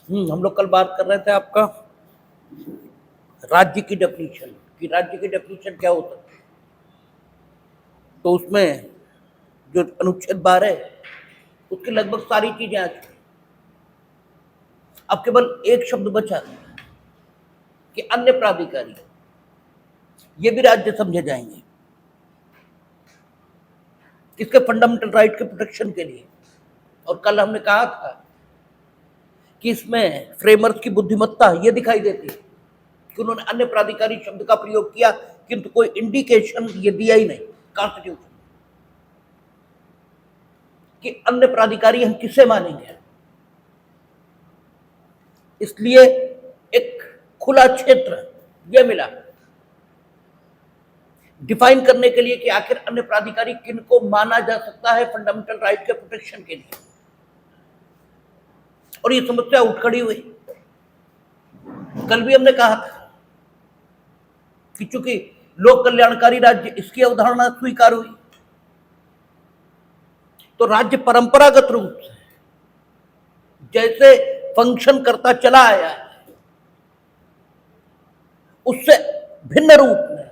हम लोग कल बात कर रहे थे आपका राज्य की डेफिनेशन कि राज्य की डेफिनेशन क्या होता है। तो उसमें जो अनुच्छेद 12 है उसकी लगभग सारी चीजें आ चुकी। अब केवल एक शब्द बचा कि अन्य प्राधिकारी, ये भी राज्य समझे जाएंगे किसके फंडामेंटल राइट के प्रोटेक्शन के लिए। और कल हमने कहा था कि इसमें फ्रेमर्स की बुद्धिमत्ता ये दिखाई देती है कि उन्होंने अन्य प्राधिकारी शब्द का प्रयोग किया किंतु कोई इंडिकेशन ये दिया ही नहीं कॉन्स्टिट्यूशन कि अन्य प्राधिकारी हम किसे मानेंगे। इसलिए एक खुला क्षेत्र यह मिला डिफाइन करने के लिए कि आखिर अन्य प्राधिकारी किनको माना जा सकता है फंडामेंटल राइट के प्रोटेक्शन के लिए। और ये समस्या उठ खड़ी हुई। कल भी हमने कहा था कि चूंकि लोक कल्याणकारी राज्य इसकी अवधारणा स्वीकार हुई तो राज्य परंपरागत रूप से जैसे फंक्शन करता चला आया है उससे भिन्न रूप में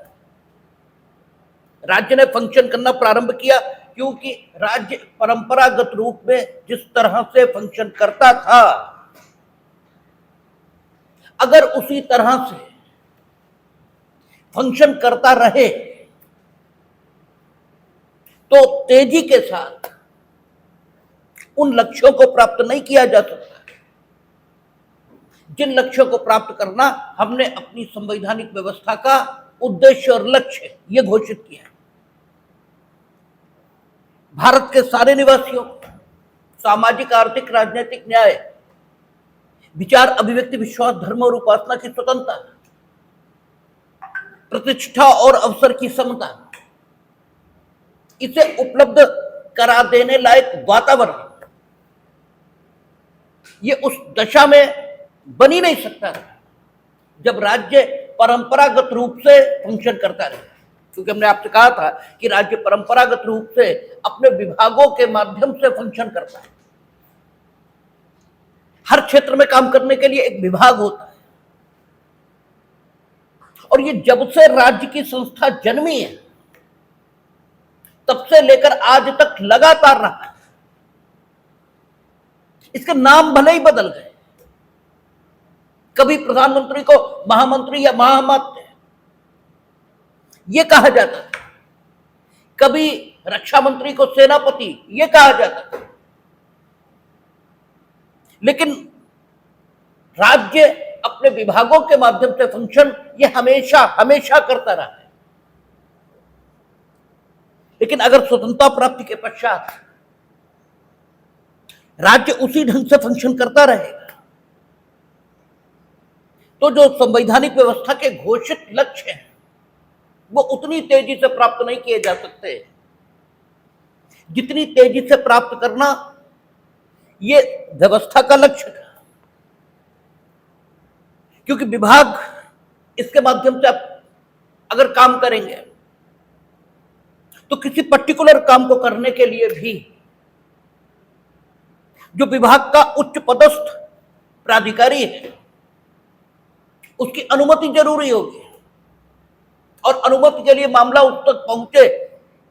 राज्य ने फंक्शन करना प्रारंभ किया, क्योंकि राज्य परंपरागत रूप में जिस तरह से फंक्शन करता था अगर उसी तरह से फंक्शन करता रहे तो तेजी के साथ उन लक्ष्यों को प्राप्त नहीं किया जा सकता जिन लक्ष्यों को प्राप्त करना हमने अपनी संवैधानिक व्यवस्था का उद्देश्य और लक्ष्य ये घोषित किया। भारत के सारे निवासियों सामाजिक, आर्थिक, राजनीतिक न्याय, विचार, अभिव्यक्ति, विश्वास, धर्म और उपासना की स्वतंत्रता, प्रतिष्ठा और अवसर की समता, इसे उपलब्ध करा देने लायक वातावरण ये उस दशा में बन ही नहीं सकता था जब राज्य परंपरागत रूप से फंक्शन करता रहे। क्योंकि हमने आपसे कहा था कि राज्य परंपरागत रूप से अपने विभागों के माध्यम से फंक्शन करता है। हर क्षेत्र में काम करने के लिए एक विभाग होता है और ये जब से राज्य की संस्था जन्मी है तब से लेकर आज तक लगातार रहा है। इसके नाम भले ही बदल गए, कभी प्रधानमंत्री को महामंत्री या महामात्य ये कहा जाता था, कभी रक्षा मंत्री को सेनापति ये कहा जाता था, लेकिन राज्य अपने विभागों के माध्यम से फंक्शन ये हमेशा हमेशा करता रहा है। लेकिन अगर स्वतंत्रता प्राप्ति के पश्चात राज्य उसी ढंग से फंक्शन करता रहेगा तो जो संवैधानिक व्यवस्था के घोषित लक्ष्य हैं वो उतनी तेजी से प्राप्त नहीं किए जा सकते जितनी तेजी से प्राप्त करना ये व्यवस्था का लक्ष्य था। क्योंकि विभाग इसके माध्यम से अगर काम करेंगे तो किसी पर्टिकुलर काम को करने के लिए भी जो विभाग का उच्च पदस्थ प्राधिकारी है उसकी अनुमति जरूरी होगी और अनुमति के लिए मामला उस तक पहुंचे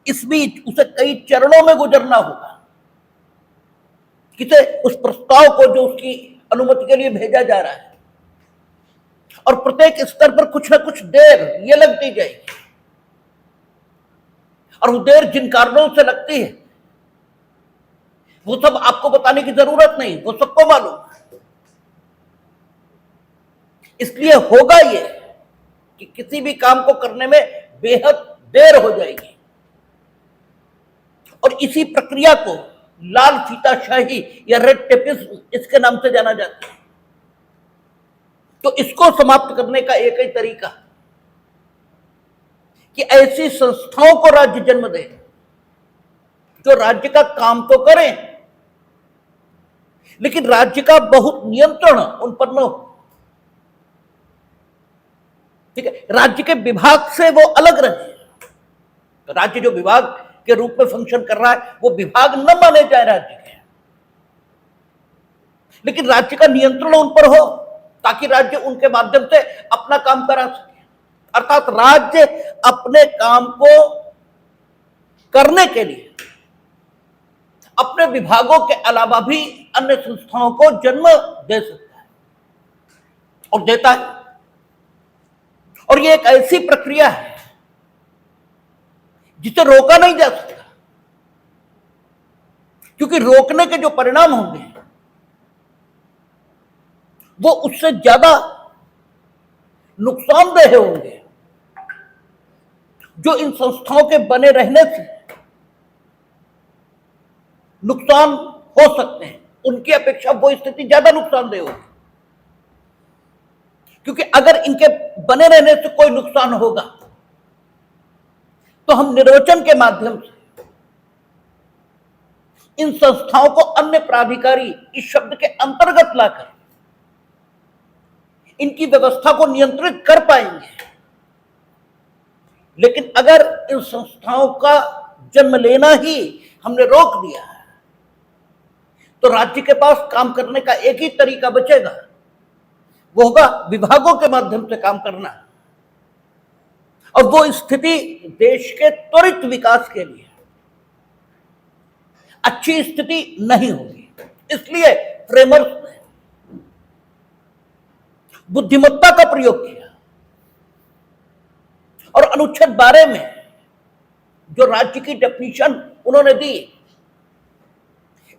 इस बीच उसे कई चरणों में गुजरना होगा। किसे उस प्रस्ताव को जो उसकी अनुमति के लिए भेजा जा रहा है और प्रत्येक स्तर पर कुछ ना कुछ देर ये लगती जाएगी और वो देर जिन कारणों से लगती है वो सब आपको बताने की जरूरत नहीं, वो सबको मालूम। इसलिए होगा ये कि किसी भी काम को करने में बेहद देर हो जाएगी और इसी प्रक्रिया को लाल फीताशाही या रेड टेपिज्म इसके नाम से जाना जाता है। तो इसको समाप्त करने का एक ही तरीका कि ऐसी संस्थाओं को राज्य जन्म दे जो राज्य का काम तो करें लेकिन राज्य का बहुत नियंत्रण उन पर न हो। ठीक है, राज्य के विभाग से वो अलग रहे। तो राज्य जो विभाग के रूप में फंक्शन कर रहा है वो विभाग न माने जाए राज्य के, लेकिन राज्य का नियंत्रण उन पर हो ताकि राज्य उनके माध्यम से अपना काम करा सके। अर्थात राज्य अपने काम को करने के लिए अपने विभागों के अलावा भी अन्य संस्थाओं को जन्म दे सकता है और देता है। और यह एक ऐसी प्रक्रिया है जिसे रोका नहीं जा सकता, क्योंकि रोकने के जो परिणाम होंगे वो उससे ज्यादा नुकसानदेह होंगे जो इन संस्थाओं के बने रहने से नुकसान हो सकते हैं। उनकी अपेक्षा वो स्थिति ज्यादा नुकसानदेह होगी, क्योंकि अगर इनके बने रहने से कोई नुकसान होगा तो हम निर्वचन के माध्यम से इन संस्थाओं को अन्य प्राधिकारी इस शब्द के अंतर्गत लाकर इनकी व्यवस्था को नियंत्रित कर पाएंगे। लेकिन अगर इन संस्थाओं का जन्म लेना ही हमने रोक दिया तो राज्य के पास काम करने का एक ही तरीका बचेगा, वो होगा विभागों के माध्यम से काम करना। और वो स्थिति देश के त्वरित विकास के लिए अच्छी स्थिति नहीं होगी। इसलिए फ्रेमर्स ने बुद्धिमत्ता का प्रयोग किया और अनुच्छेद 12 में जो राज्य की डेफिनेशन उन्होंने दी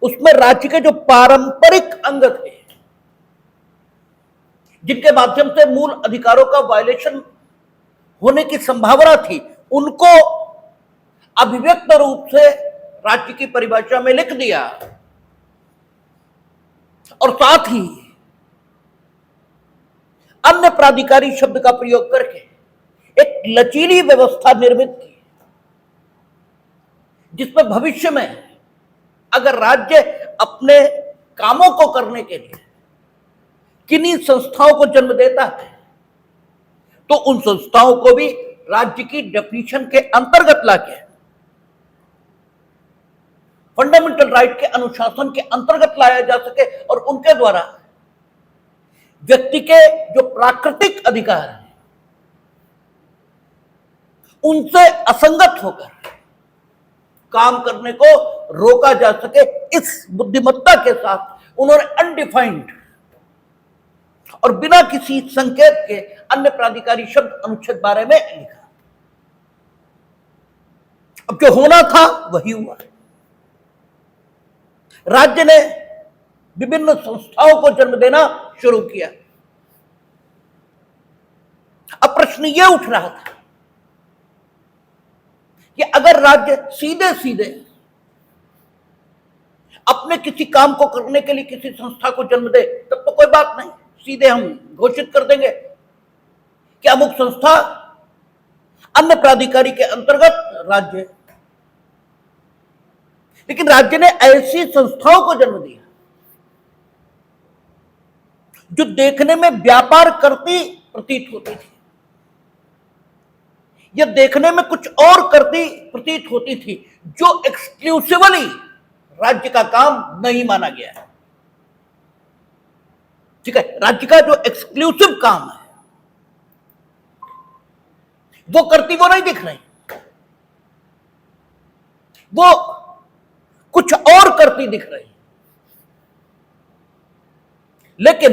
उसमें राज्य के जो पारंपरिक अंग थे जिनके माध्यम से मूल अधिकारों का वायलेशन होने की संभावना थी उनको अभिव्यक्त रूप से राज्य की परिभाषा में लिख दिया और साथ ही अन्य प्राधिकारी शब्द का प्रयोग करके एक लचीली व्यवस्था निर्मित की जिसमें भविष्य में अगर राज्य अपने कामों को करने के लिए किन्हीं संस्थाओं को जन्म देता है तो उन संस्थाओं को भी राज्य की डेफिनेशन के अंतर्गत लाके फंडामेंटल राइट के अनुशासन के अंतर्गत लाया जा सके और उनके द्वारा व्यक्ति के जो प्राकृतिक अधिकार हैं उनसे असंगत होकर काम करने को रोका जा सके। इस बुद्धिमत्ता के साथ उन्होंने अनडिफाइंड और बिना किसी संकेत के अन्य प्राधिकारी शब्द अनुच्छेद 12 में लिखा। अब जो होना था वही हुआ। राज्य ने विभिन्न संस्थाओं को जन्म देना शुरू किया। अब प्रश्न यह उठ रहा था कि अगर राज्य सीधे सीधे अपने किसी काम को करने के लिए किसी संस्था को जन्म दे तब तो कोई बात नहीं, सीधे हम घोषित कर देंगे कि अमुक संस्था अन्य प्राधिकारी के अंतर्गत राज्य है। लेकिन राज्य ने ऐसी संस्थाओं को जन्म दिया जो देखने में व्यापार करती प्रतीत होती थी या देखने में कुछ और करती प्रतीत होती थी, जो एक्सक्लूसिवली राज्य का काम नहीं माना गया है। ठीक है, राज्य का जो एक्सक्लूसिव काम है वो करती वो नहीं दिख रही, वो कुछ और करती दिख रही। लेकिन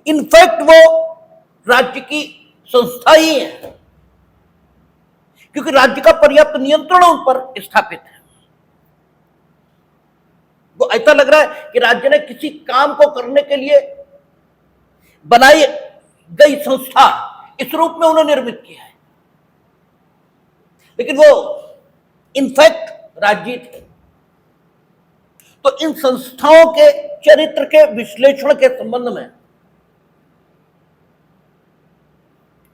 इनफैक्ट वो राज्य की संस्था ही है, क्योंकि राज्य का पर्याप्त नियंत्रण उन पर स्थापित है। वो ऐसा लग रहा है कि राज्य ने किसी काम को करने के लिए बनाई गई संस्था इस रूप में उन्हें निर्मित किया है, लेकिन वो इनफैक्ट राज्य थे। तो इन संस्थाओं के चरित्र के विश्लेषण के संबंध में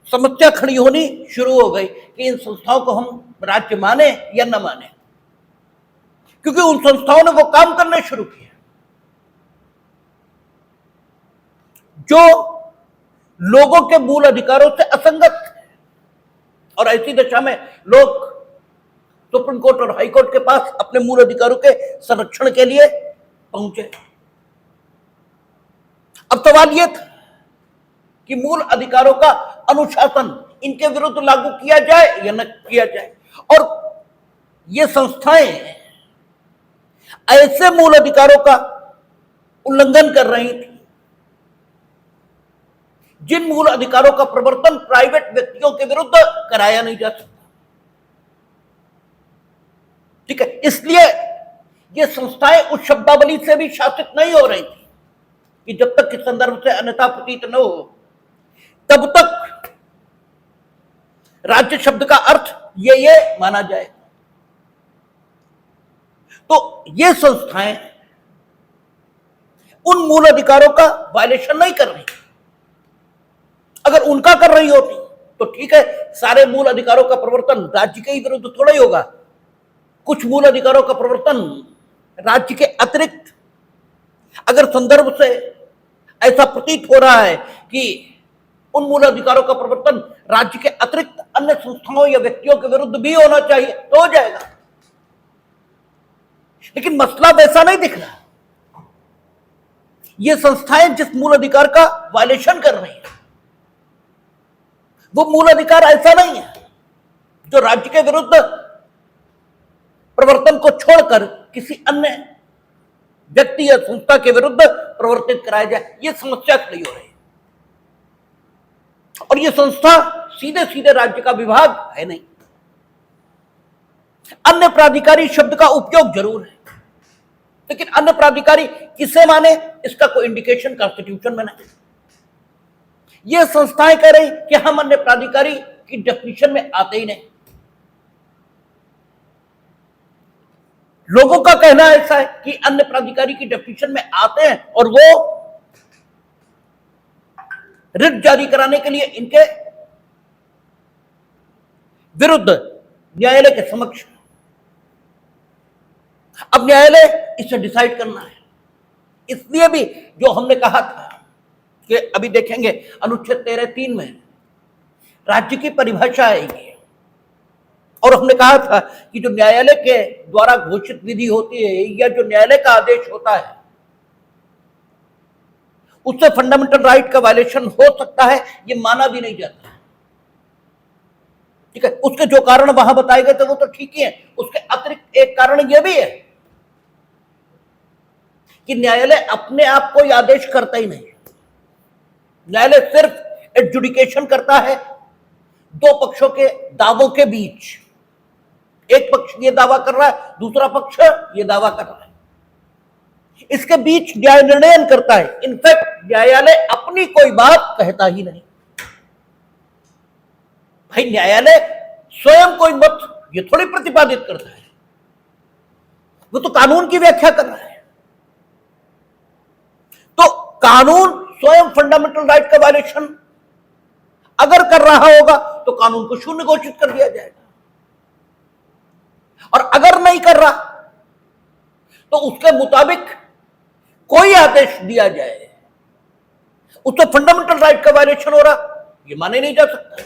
समस्या खड़ी होनी शुरू हो गई कि इन संस्थाओं को हम राज्य माने या न माने, क्योंकि उन संस्थाओं ने वो काम करने शुरू किए जो लोगों के मूल अधिकारों से असंगत है। और ऐसी दशा में लोग सुप्रीम कोर्ट और हाई कोर्ट के पास अपने मूल अधिकारों के संरक्षण के लिए पहुंचे। सवाल यह था कि मूल अधिकारों का अनुशासन इनके विरुद्ध लागू किया जाए या न किया जाए, और ये संस्थाएं ऐसे मूल अधिकारों का उल्लंघन कर रही थी जिन मूल अधिकारों का प्रवर्तन प्राइवेट व्यक्तियों के विरुद्ध कराया नहीं जा सकता। ठीक है, इसलिए ये संस्थाएं उस शब्दावली से भी शासित नहीं हो रही थी कि जब तक इस संदर्भ से अन्यथा प्रतीत न हो तब तक राज्य शब्द का अर्थ ये माना जाए। तो ये संस्थाएं उन मूल अधिकारों का वायलेशन नहीं कर रही। अगर उनका कर रही होती तो ठीक है, सारे मूल अधिकारों का प्रवर्तन राज्य के ही विरुद्ध थोड़ा ही होगा। कुछ मूल अधिकारों का प्रवर्तन राज्य के अतिरिक्त अगर संदर्भ से ऐसा प्रतीत हो रहा है कि उन मूल अधिकारों का प्रवर्तन राज्य के अतिरिक्त अन्य संस्थाओं या व्यक्तियों के विरुद्ध भी होना चाहिए तो हो जाएगा। लेकिन मसला वैसा नहीं दिख रहा। ये संस्थाएं जिस मूल अधिकार का वायलेशन कर रही हैं वो मूल अधिकार ऐसा नहीं है जो राज्य के विरुद्ध प्रवर्तन को छोड़कर किसी अन्य व्यक्ति या संस्था के विरुद्ध प्रवर्तित कराया जाए। यह समस्या खड़ी हो रही है, और यह संस्था सीधे सीधे राज्य का विभाग है नहीं। अन्य प्राधिकारी शब्द का उपयोग जरूर है, लेकिन अन्य प्राधिकारी किसे माने इसका कोई इंडिकेशन कॉन्स्टिट्यूशन में नहीं। ये संस्थाएं कह रही कि हम अन्य प्राधिकारी की डेफिनेशन में आते ही नहीं। लोगों का कहना ऐसा है कि अन्य प्राधिकारी की डेफिनेशन में आते हैं और वो रिट जारी कराने के लिए इनके विरुद्ध न्यायालय के समक्ष। अब न्यायालय इसे डिसाइड करना है। इसलिए भी जो हमने कहा था कि अभी देखेंगे अनुच्छेद 13(3) में राज्य की परिभाषा आएगी, और हमने कहा था कि जो न्यायालय के द्वारा घोषित विधि होती है या जो न्यायालय का आदेश होता है उससे फंडामेंटल राइट का वायलेशन हो सकता है, ये माना भी नहीं जाता। ठीक है, उसके जो कारण वहां बताए गए थे वो तो ठीक ही है। उसके अतिरिक्त एक कारण यह भी है कि न्यायालय अपने आप कोई आदेश करता ही नहीं। न्यायालय सिर्फ एडजुडिकेशन करता है दो पक्षों के दावों के बीच। एक पक्ष ये दावा कर रहा है, दूसरा पक्ष ये दावा कर रहा है, इसके बीच न्याय निर्णय करता है। इनफैक्ट न्यायालय अपनी कोई बात कहता ही नहीं। भाई न्यायालय स्वयं कोई मत ये थोड़ी प्रतिपादित करता है, वो तो कानून की व्याख्या कर रहा है। तो कानून स्वयं फंडामेंटल राइट का वायलेशन अगर कर रहा होगा तो कानून को शून्य घोषित कर दिया जाएगा, और अगर नहीं कर रहा तो उसके मुताबिक कोई आदेश दिया जाए उससे फंडामेंटल राइट का वायलेशन हो रहा, यह माने नहीं जा सकता।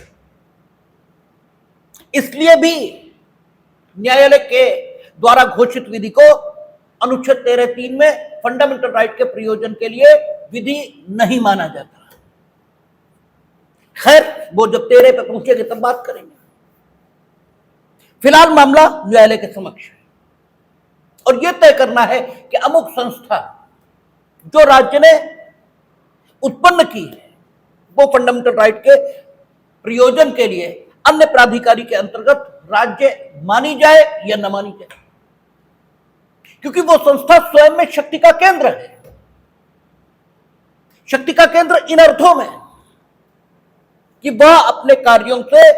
इसलिए भी न्यायालय के द्वारा घोषित विधि को अनुच्छेद 13(3) में फंडामेंटल राइट के प्रयोजन के लिए विधि नहीं माना जाता। खैर, वो जब 13 पे पहुंचेंगे तब बात करेंगे। फिलहाल मामला न्यायालय के समक्ष है, और यह तय करना है कि अमुक संस्था जो राज्य ने उत्पन्न की है वो फंडामेंटल राइट के प्रयोजन के लिए अन्य प्राधिकारी के अंतर्गत राज्य मानी जाए या न मानी जाए, क्योंकि वो संस्था स्वयं में शक्ति का केंद्र है। शक्ति का केंद्र इन अर्थों में कि वह अपने कार्यों से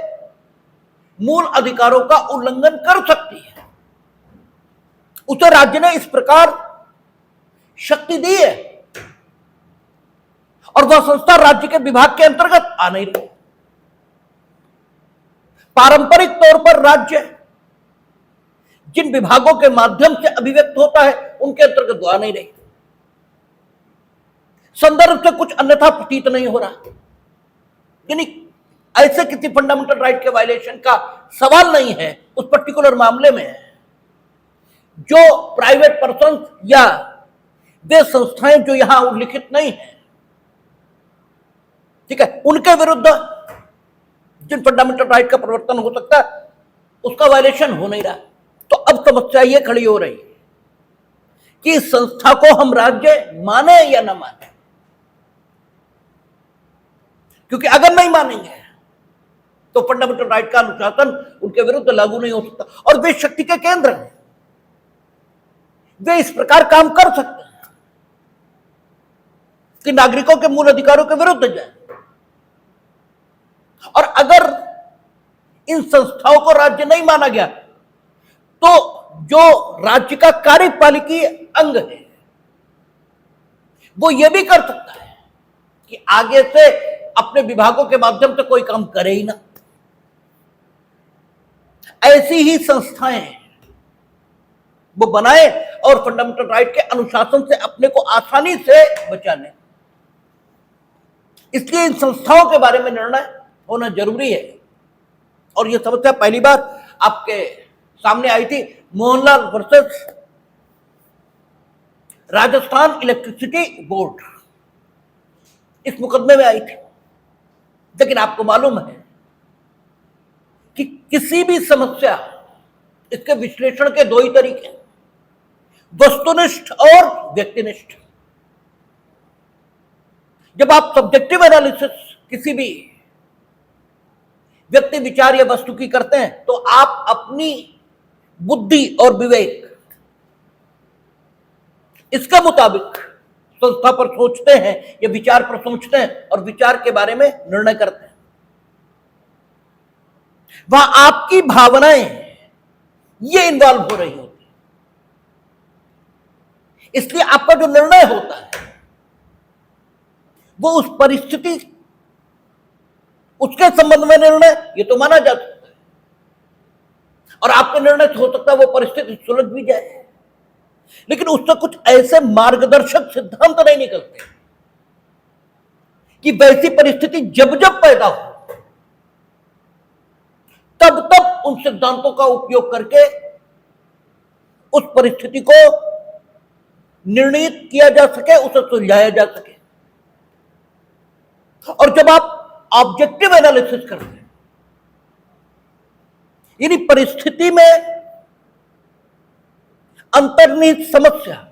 मूल अधिकारों का उल्लंघन कर सकती है। उसे राज्य ने इस प्रकार शक्ति दी है, और वह संस्था राज्य के विभाग के अंतर्गत आ नहीं रही। पारंपरिक तौर पर राज्य जिन विभागों के माध्यम से अभिव्यक्त होता है उनके अंतर्गत आ नहीं रही। संदर्भ से कुछ अन्यथा प्रतीत नहीं हो रहा, यानी ऐसे किसी फंडामेंटल राइट के वायलेशन का सवाल नहीं है उस पर्टिकुलर मामले में। जो प्राइवेट पर्सन या वे संस्थाएं जो यहां उल्लिखित नहीं है ठीक है, उनके विरुद्ध जिन फंडामेंटल राइट का परिवर्तन हो सकता है उसका वायलेशन हो नहीं रहा। तो अब समस्या ये खड़ी हो रही है कि इस संस्था को हम राज्य माने या ना माने, क्योंकि अगर नहीं मानेंगे तो फंडामेंटल राइट का अनुशासन उनके विरुद्ध लागू नहीं हो सकता। और वे शक्ति के केंद्र हैं, वे इस प्रकार काम कर सकते हैं कि नागरिकों के मूल अधिकारों के विरुद्ध जाए। और अगर इन संस्थाओं को राज्य नहीं माना गया तो जो राज्य का कार्यपालिकीय अंग है वो ये भी कर सकता है कि आगे से अपने विभागों के माध्यम से कोई काम करे ही ना। ऐसी ही संस्थाएं वो बनाए और फंडामेंटल राइट के अनुशासन से अपने को आसानी से बचा लें। इसलिए इन संस्थाओं के बारे में निर्णय होना जरूरी है। और यह समस्या पहली बार आपके सामने आई थी Mohanlal versus Rajasthan electricity board, इस मुकदमे में आई थी। लेकिन आपको मालूम है कि किसी भी समस्या, इसके विश्लेषण के दो ही तरीके हैं, वस्तुनिष्ठ और व्यक्तिनिष्ठ। जब आप सब्जेक्टिव एनालिसिस किसी भी व्यक्ति विचार या वस्तु की करते हैं तो आप अपनी बुद्धि और विवेक इसके मुताबिक संस्था पर सोचते हैं या विचार पर सोचते हैं और विचार के बारे में निर्णय करते हैं। वहां आपकी भावनाएं ये इन्वॉल्व हो रही होती, इसलिए आपका जो निर्णय होता है वो उस परिस्थिति, उसके संबंध में निर्णय ये तो माना जा सकता है, और आपके निर्णय से हो सकता है वो परिस्थिति सुलझ भी जाए, लेकिन उससे कुछ ऐसे मार्गदर्शक सिद्धांत नहीं निकलते कि वैसी परिस्थिति जब जब पैदा हो तब तब उन सिद्धांतों का उपयोग करके उस परिस्थिति को निर्णित किया जा सके, उसे सुलझाया जा सके। और जब आप ऑब्जेक्टिव एनालिसिस करते हैं, यानी परिस्थिति में अंतर्निहित समस्या,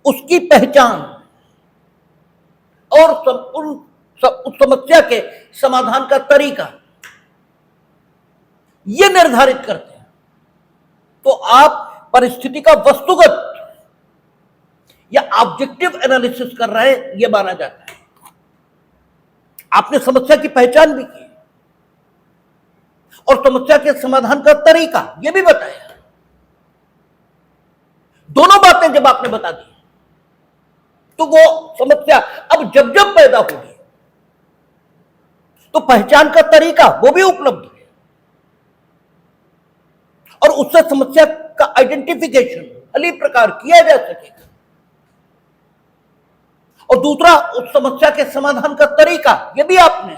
उसकी पहचान और उस समस्या के समाधान का तरीका ये निर्धारित करते हैं, तो आप परिस्थिति का वस्तुगत या ऑब्जेक्टिव एनालिसिस कर रहे हैं यह माना जाता है। आपने समस्या की पहचान भी की और समस्या के समाधान का तरीका यह भी बताया। दोनों बातें जब आपने बता दी तो वो समस्या अब जब जब पैदा होगी तो पहचान का तरीका वो भी उपलब्ध है और उससे समस्या का आइडेंटिफिकेशन भली प्रकार किया जा सकेगा। और दूसरा, उस समस्या के समाधान का तरीका ये भी आपने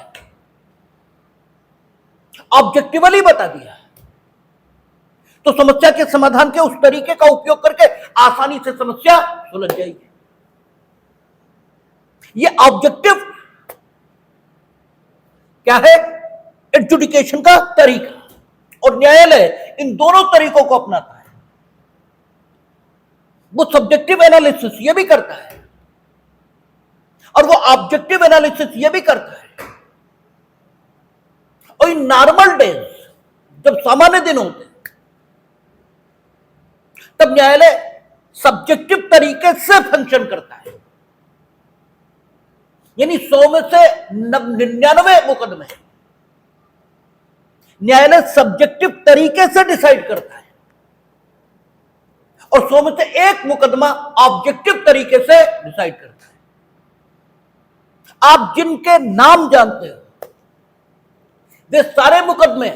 ऑब्जेक्टिवली बता दिया, तो समस्या के समाधान के उस तरीके का उपयोग करके आसानी से समस्या सुलझ जाएगी। ये ऑब्जेक्टिव क्या है? एडजुडिकेशन का तरीका। और न्यायालय इन दोनों तरीकों को अपनाता है। वो सब्जेक्टिव एनालिसिस ये भी करता है और वो ऑब्जेक्टिव एनालिसिस ये भी करता है। और इन नॉर्मल डेज, जब सामान्य दिन होते हैं, तब न्यायालय सब्जेक्टिव तरीके से फंक्शन करता है। यानी 100 में से 99 मुकदमे न्यायालय सब्जेक्टिव तरीके से डिसाइड करता है और 100 में से एक मुकदमा ऑब्जेक्टिव तरीके से डिसाइड करता है। आप जिनके नाम जानते हो वे सारे मुकदमे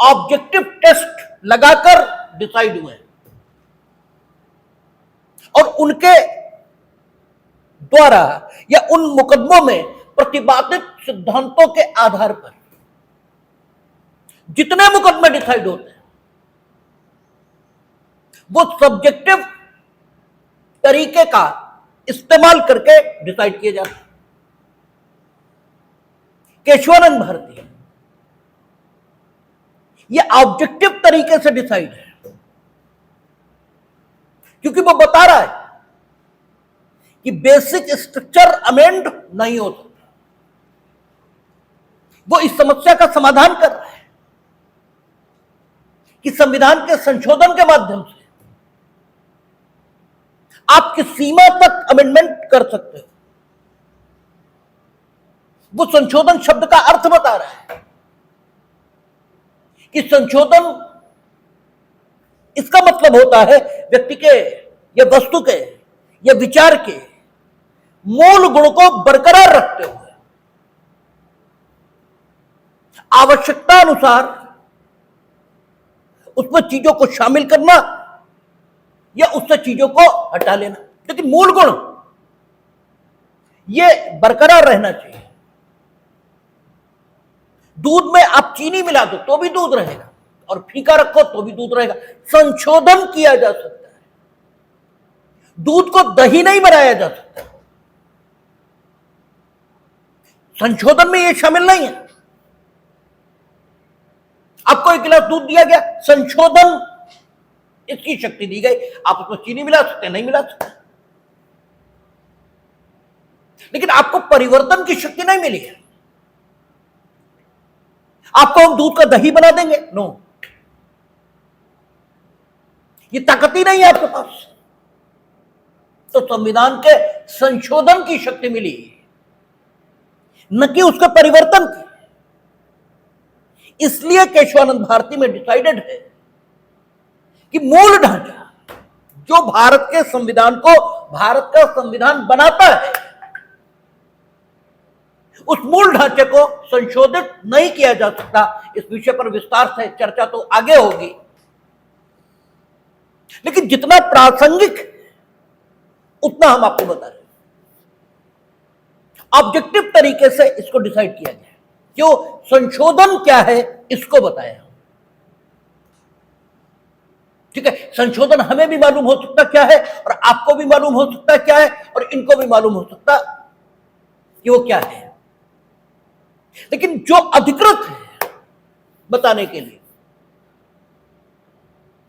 ऑब्जेक्टिव टेस्ट लगाकर डिसाइड हुए और उनके द्वारा या उन मुकदमों में प्रतिपादित सिद्धांतों के आधार पर जितने मुकदमे डिसाइड होते हैं वो सब्जेक्टिव तरीके का इस्तेमाल करके डिसाइड किए जाते हैं। केशवानंद भारती, ये ऑब्जेक्टिव तरीके से डिसाइड है, क्योंकि वो बता रहा है कि बेसिक स्ट्रक्चर अमेंड नहीं हो सकता। वो इस समस्या का समाधान कर रहा है कि संविधान के संशोधन के माध्यम से आप किस सीमा तक अमेंडमेंट कर सकते हो। वो संशोधन शब्द का अर्थ बता रहा है कि संशोधन इसका मतलब होता है व्यक्ति के या वस्तु के या विचार के मूल गुण को बरकरार रखते हुए आवश्यकता अनुसार उसमें चीजों को शामिल करना या उससे चीजों को हटा लेना, लेकिन मूल गुण यह बरकरार रहना चाहिए। दूध में आप चीनी मिला दो तो भी दूध रहेगा, और फीका रखो तो भी दूध रहेगा। संशोधन किया जा सकता है, दूध को दही नहीं बनाया जा सकता। संशोधन में यह शामिल नहीं है। आपको 1 गिलास दूध दिया गया, संशोधन इसकी शक्ति दी गई, आप उसमें चीनी मिला सकते हैं, नहीं मिला सकते, लेकिन आपको परिवर्तन की शक्ति नहीं मिली है। आपको हम दूध का दही बना देंगे, नो, ये ताकत ही नहीं है आपके पास। तो संविधान के संशोधन की शक्ति मिली, न कि उसके परिवर्तन की। इसलिए केशवानंद भारती में डिसाइडेड है कि मूल ढांचा जो भारत के संविधान को भारत का संविधान बनाता है, उस मूल ढांचे को संशोधित नहीं किया जा सकता। इस विषय पर विस्तार से चर्चा तो आगे होगी, लेकिन जितना प्रासंगिक उतना हम आपको बता रहे हैं। ऑब्जेक्टिव तरीके से इसको डिसाइड किया गया, क्यों संशोधन क्या है इसको बताया। ठीक है, संशोधन हमें भी मालूम हो सकता क्या है, और आपको भी मालूम हो सकता क्या है, और इनको भी मालूम हो सकता कि वो क्या है, लेकिन जो अधिकृत है बताने के लिए,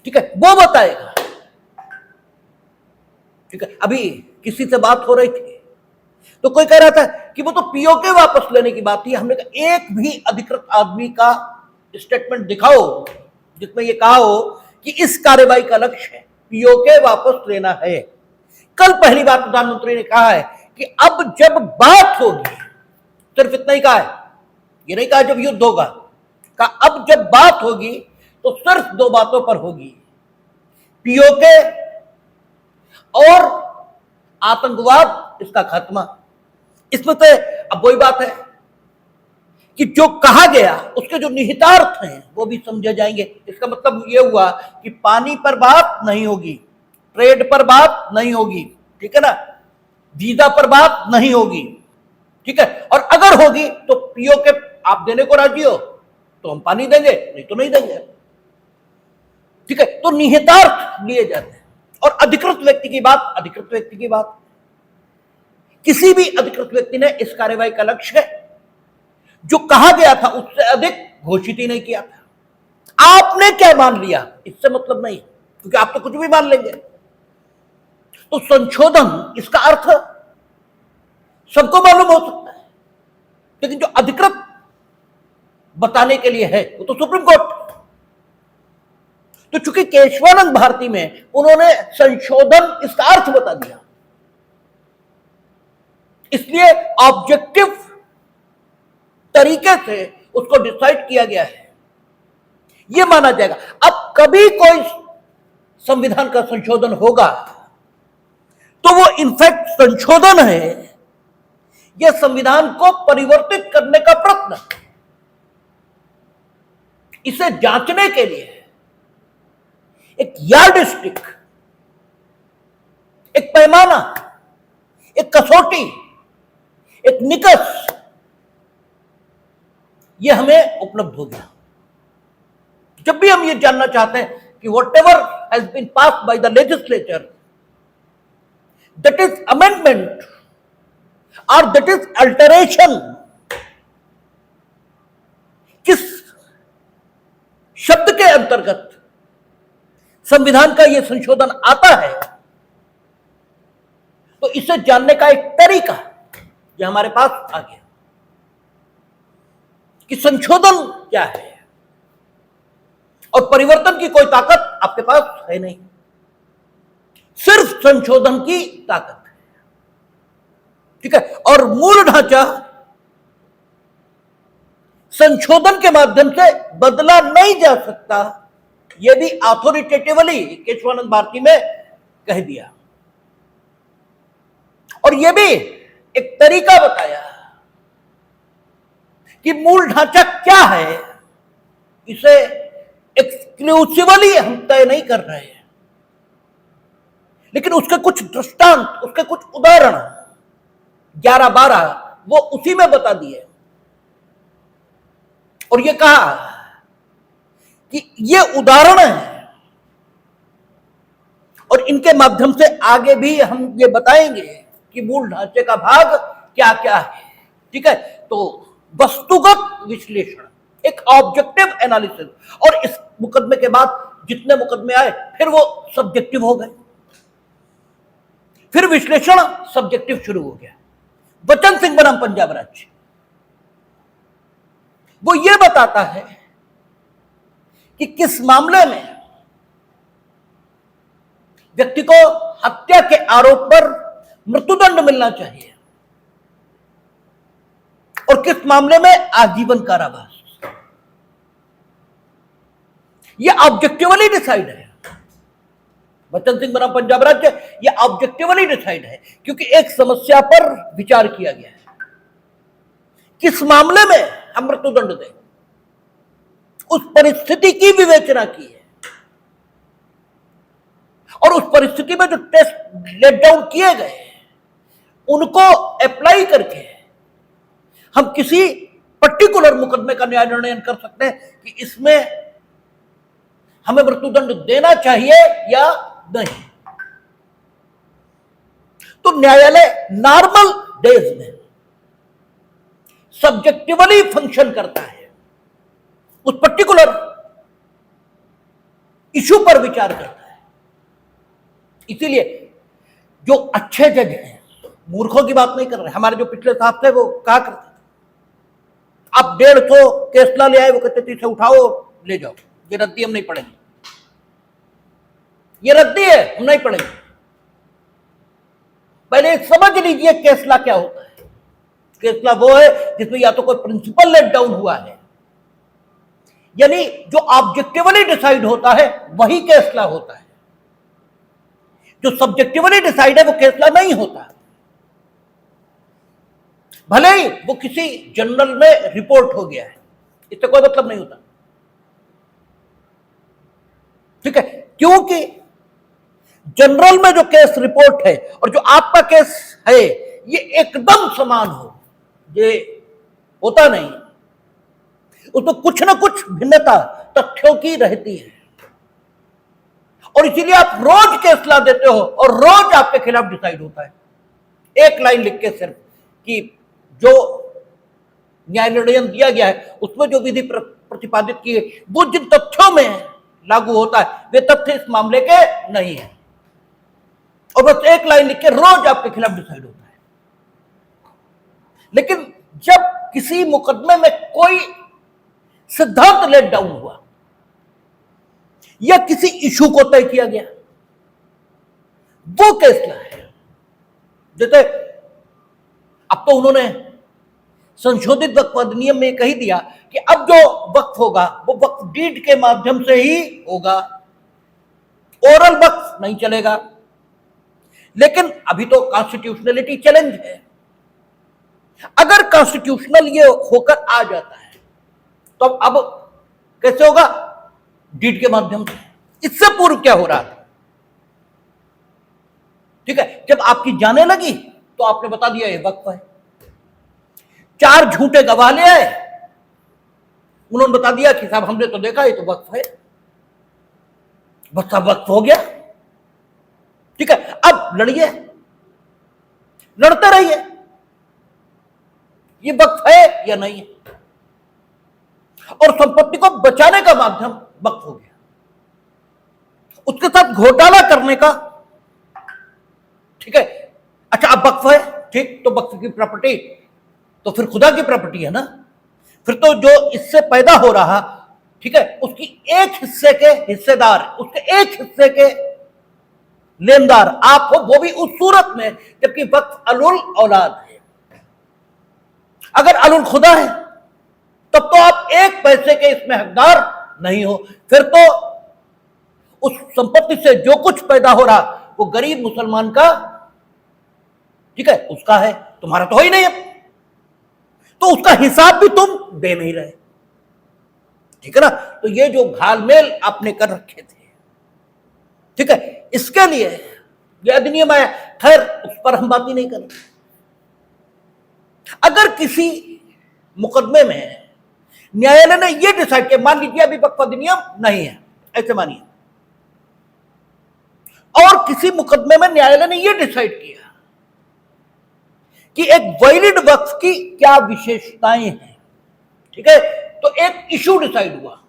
ठीक है, वो बताएगा। ठीक है, अभी किसी से बात हो रही थी तो कोई कह रहा था कि वो तो पीओके वापस लेने की बात थी। हमने कहा एक भी अधिकृत आदमी का स्टेटमेंट दिखाओ जिसमें ये कहा हो कि इस कार्यवाही का लक्ष्य पीओके वापस लेना है। कल पहली बार प्रधानमंत्री ने कहा है कि अब जब बात होगी, सिर्फ इतना ही कहा है, ये नहीं कहा जब युद्ध होगा, कहा अब जब बात होगी तो सिर्फ 2 बातों पर होगी, पीओके और आतंकवाद, इसका खात्मा। इसमें तो अब वही बात है कि जो कहा गया उसके जो निहितार्थ हैं वो भी समझे जाएंगे। इसका मतलब ये हुआ कि पानी पर बात नहीं होगी, ट्रेड पर बात नहीं होगी, ठीक है ना, वीजा पर बात नहीं होगी, ठीक है, और अगर होगी तो पीओके आप देने को राजी हो तो हम पानी देंगे, नहीं तो नहीं देंगे। ठीक है, तो निहितार्थ लिए जाते हैं, और अधिकृत व्यक्ति की बात अधिकृत व्यक्ति की बात। किसी भी अधिकृत व्यक्ति ने इस कार्यवाही का लक्ष्य जो कहा गया था उससे अधिक घोषित ही नहीं किया था। आपने क्या मान लिया इससे मतलब नहीं, क्योंकि आप तो कुछ भी मान लेंगे। तो संशोधन इसका अर्थ सबको मालूम हो सकता है, लेकिन जो अधिकृत बताने के लिए है वो तो सुप्रीम कोर्ट। तो चूंकि केशवानंद भारती में उन्होंने संशोधन इसका अर्थ बता दिया, इसलिए ऑब्जेक्टिव तरीके से उसको डिसाइड किया गया है, यह माना जाएगा। अब कभी कोई संविधान का संशोधन होगा तो वो इनफैक्ट संशोधन है, यह संविधान को परिवर्तित करने का प्रयत्न, इसे जांचने के लिए एक यार्डस्टिक, एक पैमाना, एक कसौटी, एक निकष, यह हमें उपलब्ध हो गया। जब भी हम ये जानना चाहते हैं कि whatever has been passed by the legislature, that is amendment or that is alteration, संविधान का यह संशोधन आता है तो इसे जानने का एक तरीका जो हमारे पास आ गया कि संशोधन क्या है, और परिवर्तन की कोई ताकत आपके पास है नहीं, सिर्फ संशोधन की ताकत है। ठीक है, और मूल ढांचा संशोधन के माध्यम से बदला नहीं जा सकता, यह भी अथॉरिटेटिवली केशवानंद भारती में कह दिया, और यह भी एक तरीका बताया कि मूल ढांचा क्या है, इसे एक्सक्लूसिवली हम तय नहीं कर रहे हैं, लेकिन उसके कुछ दृष्टांत, उसके कुछ उदाहरण 11-12 वो उसी में बता दिए, और ये कहा कि ये उदाहरण है और इनके माध्यम से आगे भी हम ये बताएंगे कि मूल ढांचे का भाग क्या क्या है। ठीक है, तो वस्तुगत विश्लेषण, एक ऑब्जेक्टिव एनालिसिस, और इस मुकदमे के बाद जितने मुकदमे आए फिर वो सब्जेक्टिव हो गए, फिर विश्लेषण सब्जेक्टिव शुरू हो गया। बचन सिंह बनाम पंजाब राज्य वो ये बताता है कि किस मामले में व्यक्ति को हत्या के आरोप पर मृत्युदंड मिलना चाहिए और किस मामले में आजीवन कारावास। यह ऑब्जेक्टिवली डिसाइड है। बचन सिंह बनाम पंजाब राज्य यह ऑब्जेक्टिवली डिसाइड है, क्योंकि एक समस्या पर विचार किया गया है, किस मामले में हम मृत्युदंड दें, उस परिस्थिति की विवेचना की है, और उस परिस्थिति में जो टेस्ट लेट डाउन किए गए उनको अप्लाई करके हम किसी पर्टिकुलर मुकदमे का न्याय निर्णय कर सकते हैं कि इसमें हमें मृत्युदंड देना चाहिए या नहीं। तो न्यायालय नॉर्मल डेज में सब्जेक्टिवली फंक्शन करता है, उस पर्टिकुलर इशू पर विचार करता है। इसीलिए जो अच्छे जज हैं, मूर्खों की बात नहीं कर रहे, हमारे जो पिछले साहब थे वो कहा करते थे आप 150 केसला ले आए, वो कहते थे इसे उठाओ ले जाओ, ये रद्दी हम नहीं पढ़ेंगे, ये रद्दी है हम नहीं पढ़ेंगे। पहले समझ लीजिए केसला क्या होता है। केसला वो है जिसमें या तो कोई प्रिंसिपल लेट डाउन हुआ है, यानी जो ऑब्जेक्टिवली डिसाइड होता है वही केसला होता है, जो सब्जेक्टिवली डिसाइड है वो केसला नहीं होता, भले ही वो किसी जर्नल में रिपोर्ट हो गया है, इससे कोई मतलब नहीं होता। ठीक है, क्योंकि जनरल में जो केस रिपोर्ट है और जो आपका केस है ये एकदम समान हो, ये होता नहीं, उसमें कुछ ना कुछ भिन्नता तथ्यों की रहती है, और इसीलिए आप रोज केस ला देते हो और रोज आपके खिलाफ डिसाइड होता है, एक लाइन लिख के सिर्फ कि जो न्याय निर्णय दिया गया है उसमें जो विधि प्रतिपादित की है वो जिन तथ्यों में लागू होता है वे तथ्य इस मामले के नहीं है, और बस एक लाइन लिख के रोज आपके खिलाफ डिसाइड होता है। लेकिन जब किसी मुकदमे में कोई सिद्धांत लेट डाउन हुआ या किसी इशू को तय किया गया, वो केसला है। जैसे अब तो उन्होंने संशोधित वक्फ अधिनियम में कही दिया कि अब जो वक्फ होगा वो वक्फ डीड के माध्यम से ही होगा, ओरल वक्फ नहीं चलेगा। लेकिन अभी तो कॉन्स्टिट्यूशनलिटी चैलेंज है, अगर कॉन्स्टिट्यूशनल ये होकर आ जाता है तो अब कैसे होगा? डीड के माध्यम से। इससे पूर्व क्या हो रहा था? ठीक है, जब आपकी जाने लगी तो आपने बता दिया ये वक्फ है, 4 झूठे गवाह ले आए, उन्होंने बता दिया कि साहब हमने तो देखा ये तो वक्फ है, बस अब वक्फ हो गया। ठीक है, अब लड़िए, लड़ते रहिए, ये वक्फ है या नहीं है, और संपत्ति को बचाने का माध्यम वक्फ हो गया। उसके साथ घोटाला करने का, ठीक है। अच्छा, अब वक्फ है, ठीक, तो वक्फ की प्रॉपर्टी तो फिर खुदा की प्रॉपर्टी है ना, फिर तो जो इससे पैदा हो रहा, ठीक है, उसकी एक हिस्से के हिस्सेदार, उसके एक हिस्से के लेनदार आप हो, वो भी उस सूरत में जबकि वक्फ अलुल औलाद है। अगर अलुल खुदा है तब तो आप एक पैसे के इसमें हकदार नहीं हो, फिर तो उस संपत्ति से जो कुछ पैदा हो रहा वो गरीब मुसलमान का, ठीक है, उसका है, तुम्हारा तो हो ही नहीं है, तो उसका हिसाब भी तुम दे नहीं रहे, ठीक है ना। तो ये जो घालमेल आपने कर रखे थे, ठीक है, इसके लिए ये अधिनियम आया, खैर उस पर हम बात ही नहीं कर रहे। अगर किसी मुकदमे में न्यायालय ने यह डिसाइड किया, मान लीजिए अभी वक्फ अधिनियम नहीं है, ऐसे मानिए, और किसी मुकदमे में न्यायालय ने यह डिसाइड किया कि एक वैलिड वक्फ की क्या विशेषताएं हैं, ठीक है, तो एक इशू डिसाइड हुआ,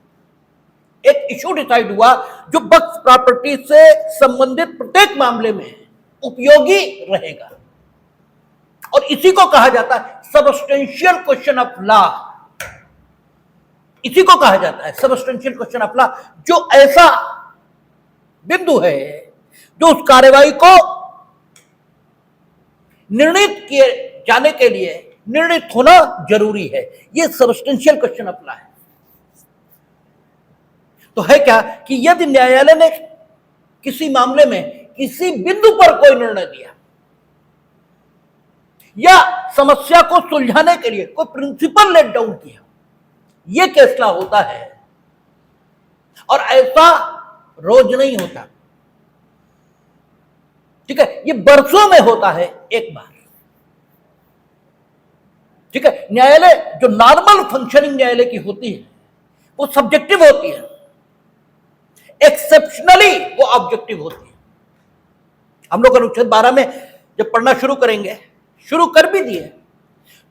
एक इशू डिसाइड हुआ जो वक्फ प्रॉपर्टी से संबंधित प्रत्येक मामले में उपयोगी रहेगा, और इसी को कहा जाता है सबस्टेंशियल क्वेश्चन ऑफ लॉ, इसी को कहा जाता है सबस्टेंशियल क्वेश्चन ऑफ लॉ, जो ऐसा बिंदु है जो उस कार्यवाही को निर्णित किए जाने के लिए निर्णित होना जरूरी है, यह सबस्टेंशियल क्वेश्चन ऑफ लॉ है। तो है क्या कि यदि न्यायालय ने किसी मामले में किसी बिंदु पर कोई निर्णय दिया या समस्या को सुलझाने के लिए कोई प्रिंसिपल लेट डाउन किया, यह फैसला होता है, और ऐसा रोज नहीं होता, ठीक है, ये बरसों में होता है एक बार, ठीक है। न्यायालय जो नॉर्मल फंक्शनिंग न्यायालय की होती है वो सब्जेक्टिव होती है, एक्सेप्शनली वो ऑब्जेक्टिव होती है। हम लोग अनुच्छेद 12 में जब पढ़ना शुरू करेंगे, शुरू कर भी दिए,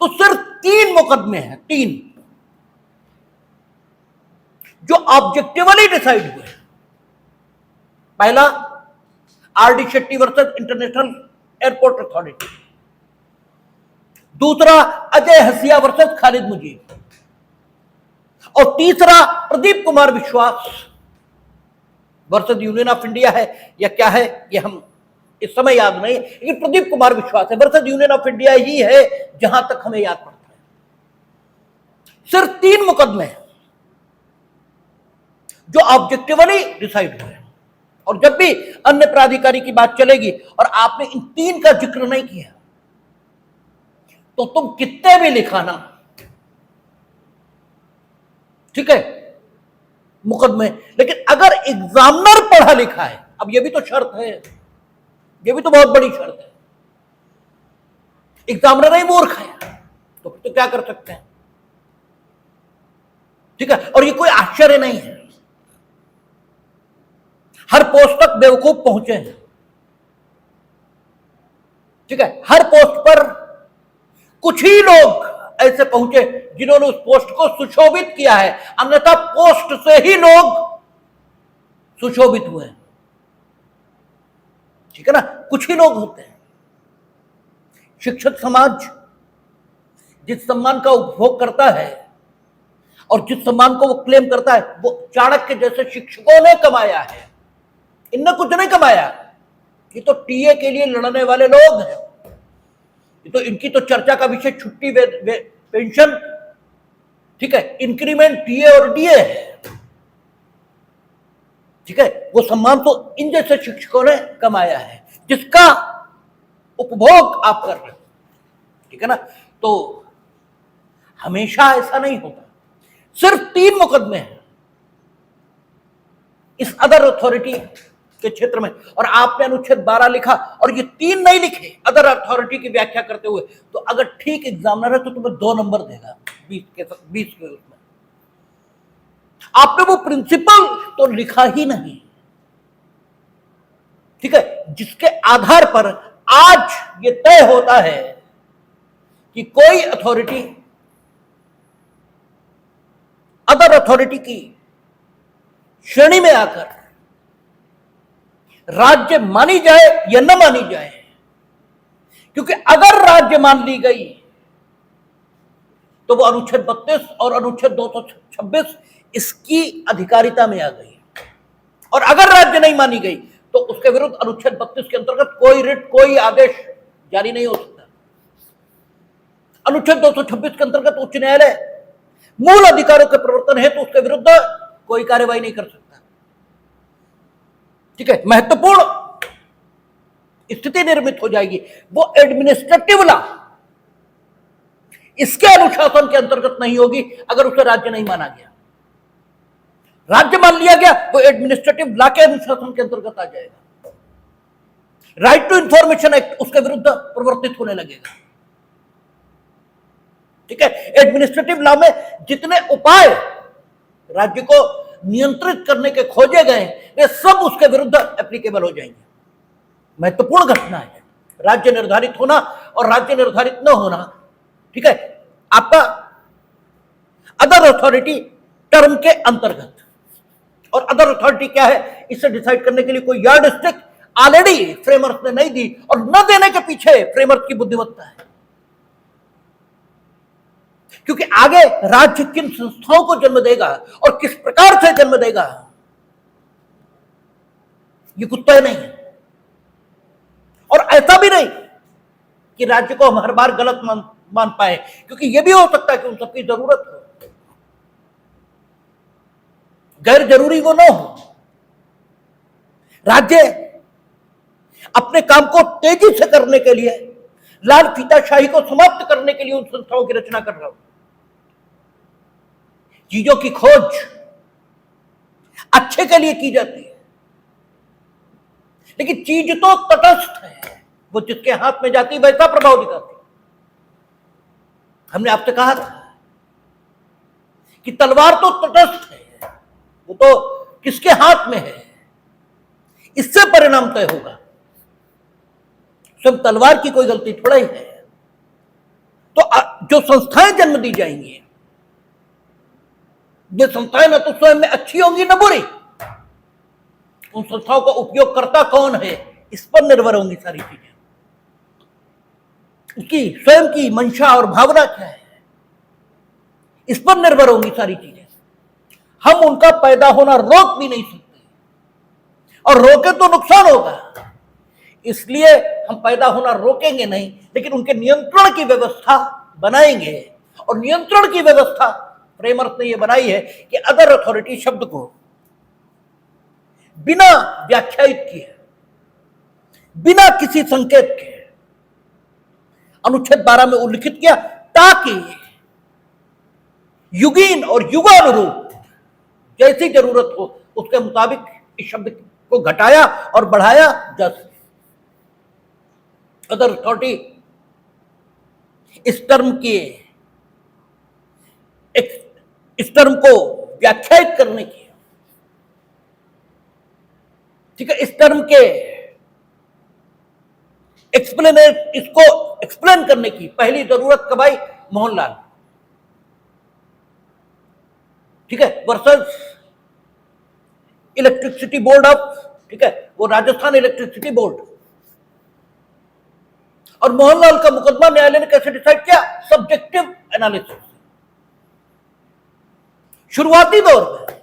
तो सिर्फ 3 मुकदमे हैं, 3 जो ऑब्जेक्टिवली डिसाइड हुए। पहला RD. Shetty versus international airport authority, दूसरा अजय हसिया वर्सेस खालिद मुजीब, और तीसरा प्रदीप कुमार विश्वास वर्सेस यूनियन ऑफ इंडिया है या क्या है, ये हम इस समय याद नहीं, लेकिन प्रदीप कुमार विश्वास है वर्सेस यूनियन ऑफ इंडिया ही है जहां तक हमें याद पड़ता है। सिर्फ 3 मुकदमे जो ऑब्जेक्टिवली डिसाइड हुए, और जब भी अन्य प्राधिकारी की बात चलेगी और आपने इन 3 का जिक्र नहीं किया तो तुम कितने भी लिखाना, ठीक है, मुकदमे, लेकिन अगर एग्जामिनर पढ़ा लिखा है, अब यह भी तो शर्त है, यह भी तो बहुत बड़ी शर्त है, एग्जामिनर ही मूर्ख है तो फिर तो क्या कर सकते हैं, ठीक है। और ये कोई आश्चर्य नहीं है, हर पोस्ट तक बेवकूफ पहुंचे हैं, ठीक है, हर पोस्ट पर कुछ ही लोग ऐसे पहुंचे जिन्होंने उस पोस्ट को सुशोभित किया है, अन्यथा पोस्ट से ही लोग सुशोभित हुए हैं, ठीक है ना, कुछ ही लोग होते हैं। शिक्षक समाज जिस सम्मान का उपभोग करता है और जिस सम्मान को वो क्लेम करता है वो चाणक्य जैसे शिक्षकों ने कमाया है, इनने कुछ नहीं कमाया, ये तो टीए के लिए लड़ने वाले लोग हैं, ये तो इनकी तो चर्चा का विषय छुट्टी पेंशन, ठीक है, इंक्रीमेंट टीए और डीए है, ठीक है, वो सम्मान तो इन जैसे शिक्षकों ने कमाया है जिसका उपभोग आप कर रहे हो, ठीक है ना। तो हमेशा ऐसा नहीं होता, सिर्फ 3 मुकदमे हैं इस अदर अथॉरिटी के क्षेत्र में, और आपने अनुच्छेद 12 लिखा और ये 3 नहीं लिखे अदर अथॉरिटी की व्याख्या करते हुए, तो अगर ठीक एग्जामिनर है तो तुम्हें 2 नंबर देगा 20 के उसमें। आपने वो प्रिंसिपल तो लिखा ही नहीं, ठीक है, जिसके आधार पर आज ये तय होता है कि कोई अथॉरिटी अदर अथॉरिटी की श्रेणी में आकर राज्य मानी जाए या न मानी जाए, क्योंकि अगर राज्य मान ली गई तो वो अनुच्छेद 32 और अनुच्छेद 226 इसकी अधिकारिता में आ गई, और अगर राज्य नहीं मानी गई तो उसके विरुद्ध अनुच्छेद 32 के अंतर्गत कोई रिट, कोई आदेश जारी नहीं हो सकता। अनुच्छेद 226 के अंतर्गत उच्च न्यायालय मूल अधिकारों के प्रवर्तन है तो उसके विरुद्ध कोई कार्यवाही नहीं कर सकता। ठीक है, महत्वपूर्ण स्थिति निर्मित हो जाएगी, वो एडमिनिस्ट्रेटिव लॉ इसके अनुशासन के अंतर्गत नहीं होगी अगर उसे राज्य नहीं माना गया। राज्य मान लिया गया वो एडमिनिस्ट्रेटिव लॉ के अनुशासन के अंतर्गत आ जाएगा। राइट टू इंफॉर्मेशन एक्ट उसके विरुद्ध प्रवर्तित होने लगेगा। ठीक है, एडमिनिस्ट्रेटिव लॉ में जितने उपाय राज्य को नियंत्रित करने के खोजे गए वे सब उसके विरुद्ध एप्लीकेबल हो जाएंगे। महत्वपूर्ण घटना है राज्य निर्धारित होना और राज्य निर्धारित न होना। ठीक है, आपका अदर अथॉरिटी टर्म के अंतर्गत, और अदर अथॉरिटी क्या है इसे डिसाइड करने के लिए कोई यार्ड स्टिक ऑलरेडी फ्रेमर्स ने नहीं दी, और न देने के पीछे फ्रेमर्स की बुद्धिमत्ता है, क्योंकि आगे राज्य किन संस्थाओं को जन्म देगा और किस प्रकार से जन्म देगा ये कुछ तय नहीं है। और ऐसा भी नहीं कि राज्य को हम हर बार गलत मान पाए, क्योंकि यह भी हो सकता है कि उन सबकी जरूरत हो, गैर जरूरी वो न हो। राज्य अपने काम को तेजी से करने के लिए, लाल फीताशाही को समाप्त करने के लिए उन संस्थाओं की रचना कर रहा हूं। चीजों की खोज अच्छे के लिए की जाती है, लेकिन चीज तो तटस्थ है, वो जिसके हाथ में जाती वैसा प्रभाव दिखाती। हमने आपसे कहा था कि तलवार तो तटस्थ है, वो तो किसके हाथ में है इससे परिणाम तय होगा। सब तलवार की कोई गलती थोड़ा ही है। तो जो संस्थाएं जन्म दी जाएंगी ये संस्थाएं न तो स्वयं में अच्छी होंगी न बुरी, उन संस्थाओं का उपयोग करता कौन है इस पर निर्भर होंगी सारी चीजें। उसकी स्वयं की मंशा और भावना क्या है इस पर निर्भर होंगी सारी चीजें। हम उनका पैदा होना रोक भी नहीं सकते, और रोके तो नुकसान होगा, इसलिए हम पैदा होना रोकेंगे नहीं, लेकिन उनके नियंत्रण की व्यवस्था बनाएंगे। और नियंत्रण की व्यवस्था फ्रेमर्स ने यह बनाई है कि अदर अथॉरिटी शब्द को बिना व्याख्यायित किए, बिना किसी संकेत के अनुच्छेद 12 में उल्लिखित किया, ताकि युगीन और युगानुरूप जैसी जरूरत हो उसके मुताबिक इस शब्द को घटाया और बढ़ाया जा सके। अदर अथॉरिटी इस टर्म को व्याख्यायित करने की, ठीक है, इस टर्म के इसको एक्सप्लेन करने की पहली जरूरत कब आई? मोहनलाल, ठीक है, वर्सेस इलेक्ट्रिसिटी बोर्ड ऑफ, ठीक है, वो राजस्थान इलेक्ट्रिसिटी बोर्ड। और मोहनलाल का मुकदमा न्यायालय ने कैसे डिसाइड किया? Subjective analysis. शुरुआती दौर में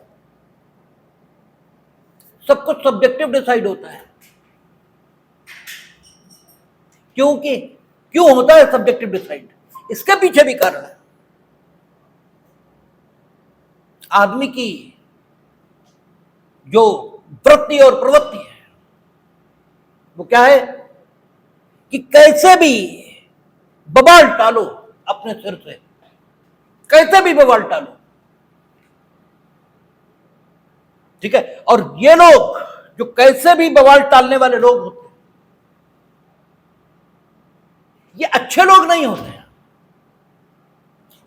सब कुछ सब्जेक्टिव डिसाइड होता है। क्यों होता है सब्जेक्टिव डिसाइड? इसके पीछे भी कारण है। आदमी की जो वृत्ति और प्रवृत्ति है वो क्या है कि कैसे भी बवाल टालो अपने सिर से, कैसे भी बवाल टालो, ठीक है। और ये लोग जो कैसे भी बवाल टालने वाले लोग होते हैं ये अच्छे लोग नहीं होते हैं,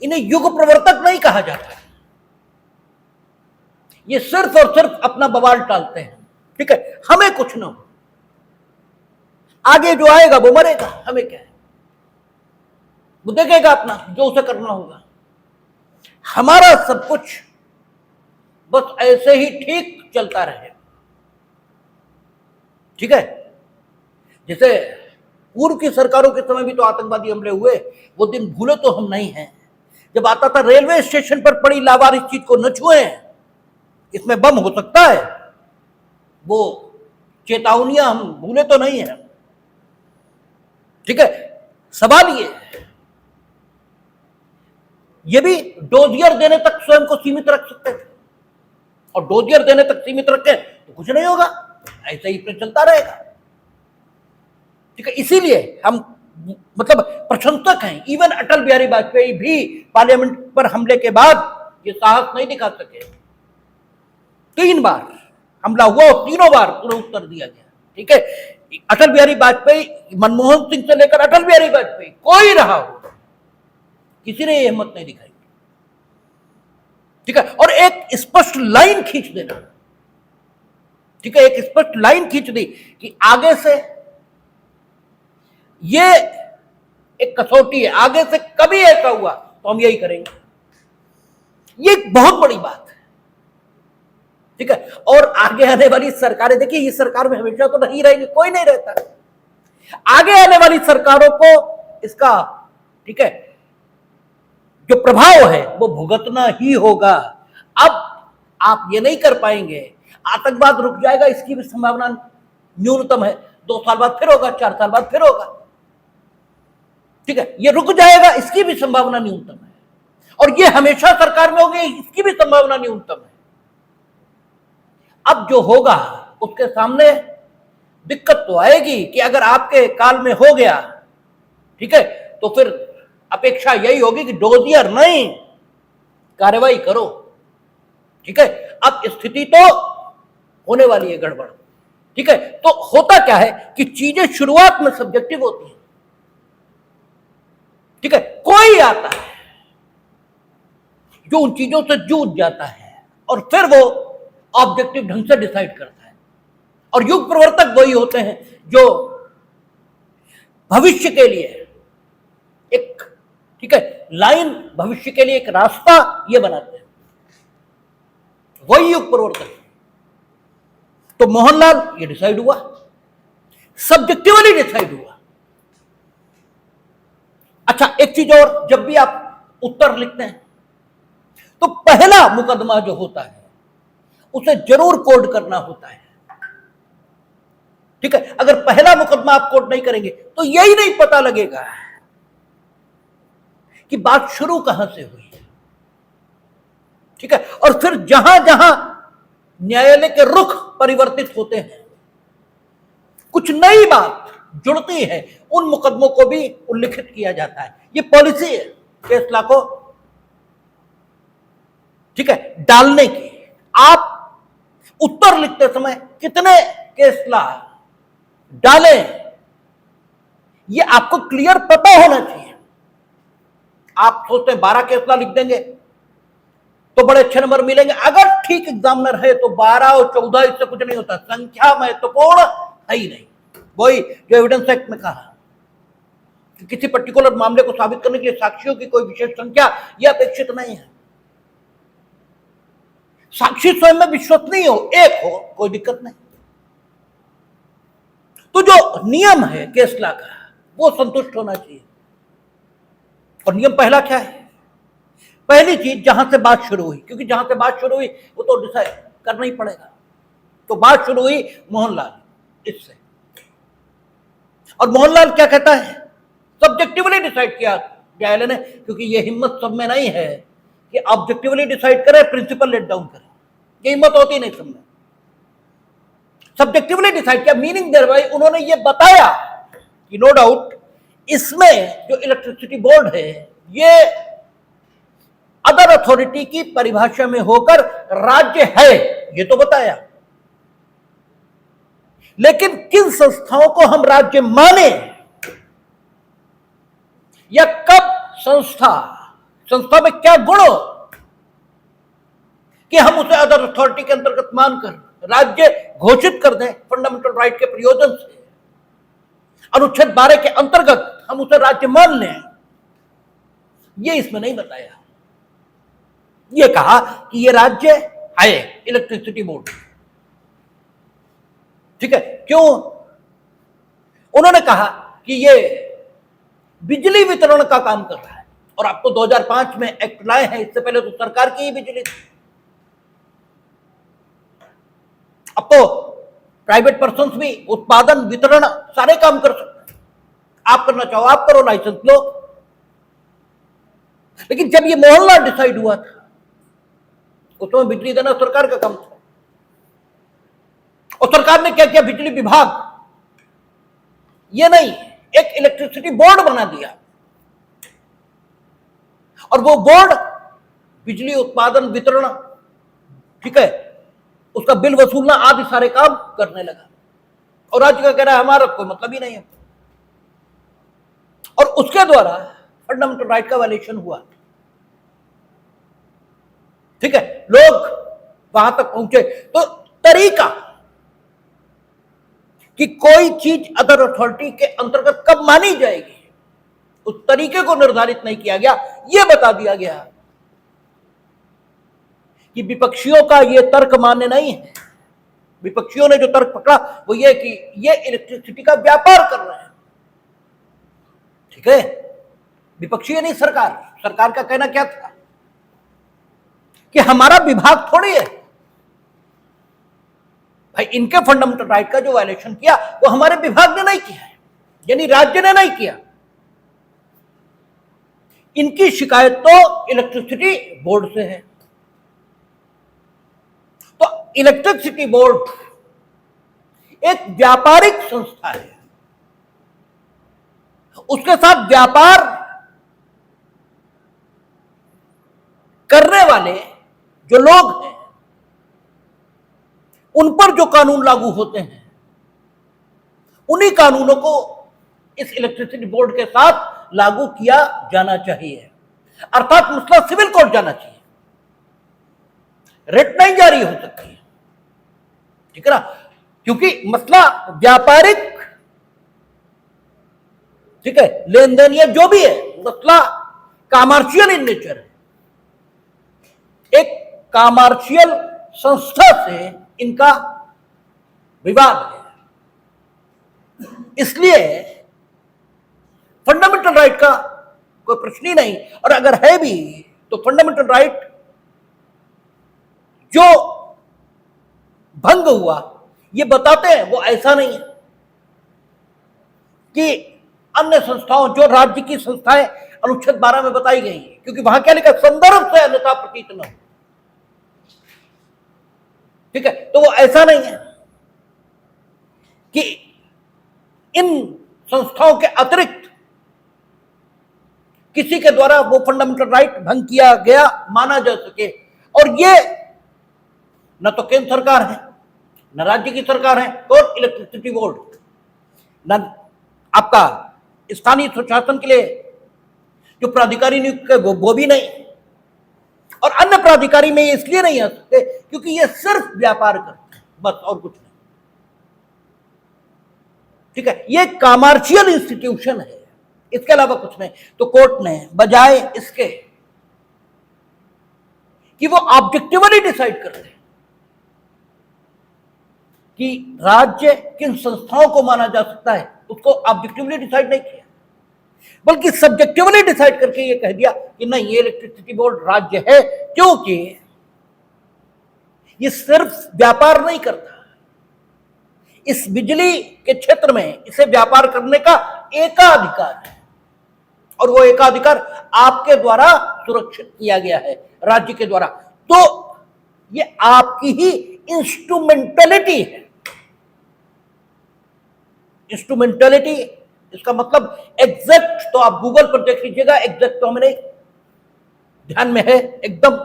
इन्हें युग प्रवर्तक नहीं कहा जाता। ये सिर्फ और सिर्फ अपना बवाल टालते हैं, ठीक है। हमें कुछ ना हो, आगे जो आएगा वो मरेगा, हमें क्या है, वो देखेगा अपना जो उसे करना होगा। हमारा सब कुछ बस ऐसे ही ठीक चलता रहे। ठीक है। जैसे पूर्व की सरकारों के समय भी तो आतंकवादी हमले हुए, वो दिन भूले तो हम नहीं हैं। जब आता था रेलवे स्टेशन पर पड़ी लावारिस चीज को न छुएं, इसमें बम हो सकता है, वो चेतावनियां हम भूले तो नहीं है। ठीक है, सवाल ये भी डोजियर देने तक स्वयं को सीमित रख सकते थे, और डोजियर देने तक सीमित रखे तो कुछ नहीं होगा, ऐसा ही चलता रहेगा। ठीक है, इसीलिए हम मतलब प्रशंसक हैं। इवन अटल बिहारी वाजपेयी भी पार्लियामेंट पर हमले के बाद ये साहस नहीं दिखा सके। 3 बार हमला हुआ और तीनों बार पूरा उत्तर दिया गया। ठीक है, अटल बिहारी वाजपेयी, मनमोहन सिंह से लेकर अटल बिहारी वाजपेयी, कोई रहा हो, किसी ने ये हिम्मत नहीं दिखाई। ठीक है, और एक स्पष्ट लाइन खींच देना। ठीक है, एक स्पष्ट लाइन खींच दी कि आगे से ये एक कसौटी है, आगे से कभी ऐसा हुआ तो हम यही करेंगे। ये एक बहुत बड़ी बात है। ठीक है, और आगे आने वाली सरकारें, देखिए ये सरकार में हमेशा तो नहीं रहेगी, कोई नहीं रहता। आगे आने वाली सरकारों को इसका, ठीक है, जो प्रभाव है वो भुगतना ही होगा। अब आप ये नहीं कर पाएंगे, आतंकवाद रुक जाएगा इसकी भी संभावना न्यूनतम है। 2 साल बाद फिर होगा, 4 साल बाद फिर होगा। ठीक है, ये रुक जाएगा इसकी भी संभावना न्यूनतम है, और ये हमेशा सरकार में होगी इसकी भी संभावना न्यूनतम है। अब जो होगा उसके सामने दिक्कत तो आएगी कि अगर आपके काल में हो गया, ठीक है, तो फिर अपेक्षा यही होगी कि डोजियर नहीं, कार्रवाई करो। ठीक है, अब स्थिति तो होने वाली है गड़बड़। ठीक है, तो होता क्या है कि चीजें शुरुआत में सब्जेक्टिव होती हैं। ठीक है, कोई आता है जो उन चीजों से जूझ जाता है और फिर वो ऑब्जेक्टिव ढंग से डिसाइड करता है, और युग प्रवर्तक वही होते हैं जो भविष्य के लिए एक, ठीक है, लाइन, भविष्य के लिए एक रास्ता ये बनाते हैं, वही युग प्रवर्तक। तो मोहनलाल ये डिसाइड हुआ, सब्जेक्टिवली डिसाइड हुआ। अच्छा, एक चीज और, जब भी आप उत्तर लिखते हैं तो पहला मुकदमा जो होता है उसे जरूर कोड करना होता है। ठीक है, अगर पहला मुकदमा आप कोड नहीं करेंगे तो यही नहीं पता लगेगा कि बात शुरू कहां से हुई। ठीक है, और फिर जहां जहां न्यायालय के रुख परिवर्तित होते हैं, कुछ नई बात जुड़ती है, उन मुकदमों को भी उल्लिखित किया जाता है। ये पॉलिसी है फैसला को, ठीक है, डालने की। आप उत्तर लिखते समय कितने केसला डालें ये आपको क्लियर पता होना चाहिए। आप सोचते हैं 12 केसला लिख देंगे तो बड़े अच्छे नंबर मिलेंगे, अगर ठीक एग्जामिनर है तो 12 और 14 इससे कुछ नहीं होता, संख्या महत्वपूर्ण है ही नहीं। वही जो एविडेंस एक्ट में कहा कि किसी पर्टिकुलर मामले को साबित करने के लिए साक्षियों की कोई विशेष संख्या यह अपेक्षित नहीं है। साक्षी स्वयं में विश्वसनीय हो, एक हो, कोई दिक्कत नहीं। तो जो नियम है केसला का वो संतुष्ट होना चाहिए। और नियम पहला क्या है? पहली चीज, जहां से बात शुरू हुई, क्योंकि जहां से बात शुरू हुई वो तो डिसाइड करना ही पड़ेगा। तो बात शुरू हुई मोहनलाल इससे, और मोहनलाल क्या कहता है? सब्जेक्टिवली डिसाइड किया न्यायालय ने, क्योंकि ये हिम्मत सब में नहीं है कि ऑब्जेक्टिवली डिसाइड करे, प्रिंसिपल लेट डाउन करे, ये हिम्मत होती नहीं सब में। सब्जेक्टिवली डिसाइड किया, मीनिंग देयर बाय उन्होंने ये बताया कि नो डाउट इसमें जो इलेक्ट्रिसिटी बोर्ड है ये अदर अथॉरिटी की परिभाषा में होकर राज्य है, ये तो बताया, लेकिन किन संस्थाओं को हम राज्य माने या कब संस्था में क्या गुण हो कि हम उसे अदर अथॉरिटी के अंतर्गत मानकर राज्य घोषित कर दें फंडामेंटल राइट के प्रयोजन से, अनुच्छेद 12 के अंतर्गत हम उसे राज्य मान लें, ये इसमें नहीं बताया। ये कहा कि ये राज्य है इलेक्ट्रिसिटी बोर्ड। ठीक है, क्यों? उन्होंने कहा कि ये बिजली वितरण का काम कर रहा है, और आप तो 2005 में एक्ट लाए हैं, इससे पहले तो सरकार की ही बिजली थी। अब तो प्राइवेट पर्सन्स भी उत्पादन वितरण सारे काम कर सकते हैं। आप करना चाहो आप करो, लाइसेंस लो। लेकिन जब ये मोहल्ला डिसाइड हुआ था, उसमें बिजली देना सरकार का काम था, और सरकार ने क्या किया, बिजली विभाग ये नहीं, एक इलेक्ट्रिसिटी बोर्ड बना दिया, और वो बोर्ड बिजली उत्पादन वितरण, ठीक है, उसका बिल वसूलना आदि सारे काम करने लगा। और राज्य का कह रहा है हमारा कोई मतलब ही नहीं है, और उसके द्वारा फंडामेंटल राइट का वायलेशन हुआ। ठीक है, लोग वहां तक पहुंचे। तो तरीका कि कोई चीज अदर अथॉरिटी के अंतर्गत कब मानी जाएगी, उस तरीके को निर्धारित नहीं किया गया। यह बता दिया गया कि विपक्षियों का यह तर्क मान्य नहीं है। विपक्षियों ने जो तर्क पकड़ा वो ये कि ये इलेक्ट्रिसिटी का व्यापार कर रहे हैं। ठीक है, विपक्षी नहीं, सरकार का कहना क्या था कि हमारा विभाग थोड़ी है भाई, इनके फंडामेंटल राइट का जो वायलेशन किया वो हमारे विभाग ने नहीं किया है, यानी राज्य ने नहीं किया। इनकी शिकायत तो इलेक्ट्रिसिटी बोर्ड से है। तो इलेक्ट्रिसिटी बोर्ड एक व्यापारिक संस्था है, उसके साथ व्यापार करने वाले जो लोग हैं उन पर जो कानून लागू होते हैं, उन्हीं कानूनों को इस इलेक्ट्रिसिटी बोर्ड के साथ लागू किया जाना चाहिए। अर्थात मसला सिविल कोर्ट जाना चाहिए, रिट नहीं जारी हो सकती है। ठीक है ना, क्योंकि मसला व्यापारिक, ठीक है, लेन देन या जो भी है, मसला कमर्शियल इन नेचर है। एक कमर्शियल संस्था से इनका विवाद है, इसलिए फंडामेंटल राइट का कोई प्रश्न ही नहीं। और अगर है भी तो फंडामेंटल राइट जो भंग हुआ ये बताते हैं, वो ऐसा नहीं है कि अन्य संस्थाओं, जो राज्य की संस्थाएं अनुच्छेद 12 में बताई गई है, क्योंकि वहां क्या लिखा, संदर्भ से अन्यथा प्रतीत न हो। ठीक है, तो वो ऐसा नहीं है कि इन संस्थाओं के अतिरिक्त किसी के द्वारा वो फंडामेंटल राइट भंग किया गया माना जा सके। और ये न तो केंद्र सरकार है, न राज्य की सरकार है, और इलेक्ट्रिसिटी बोर्ड, न आपका स्थानीय स्वशासन के लिए जो प्राधिकारी नियुक्त है वो भी नहीं, और अन्य प्राधिकारी में इसलिए नहीं आ सकते क्योंकि ये सिर्फ व्यापार करते हैं, बस, और कुछ नहीं। ठीक है, ये कमर्शियल इंस्टीट्यूशन है, इसके अलावा कुछ नहीं। तो कोर्ट ने बजाय इसके कि वो ऑब्जेक्टिवली डिसाइड कर रहे कि राज्य किन संस्थाओं को माना जा सकता है, उसको ऑब्जेक्टिवली डिसाइड नहीं किया, बल्कि सब्जेक्टिवली डिसाइड करके ये कह दिया कि नहीं, ये इलेक्ट्रिसिटी बोर्ड राज्य है, क्योंकि ये सिर्फ व्यापार नहीं करता, इस बिजली के क्षेत्र में इसे व्यापार करने का एकाधिकार है, और वो एकाधिकार आपके द्वारा सुरक्षित किया गया है, राज्य के द्वारा। तो ये आपकी ही इंस्ट्रूमेंटलिटी है। इंस्ट्रूमेंटलिटी, इसका मतलब एग्जैक्ट तो आप गूगल पर देख लीजिएगा, एग्जैक्ट तो हमें ध्यान में है एकदम,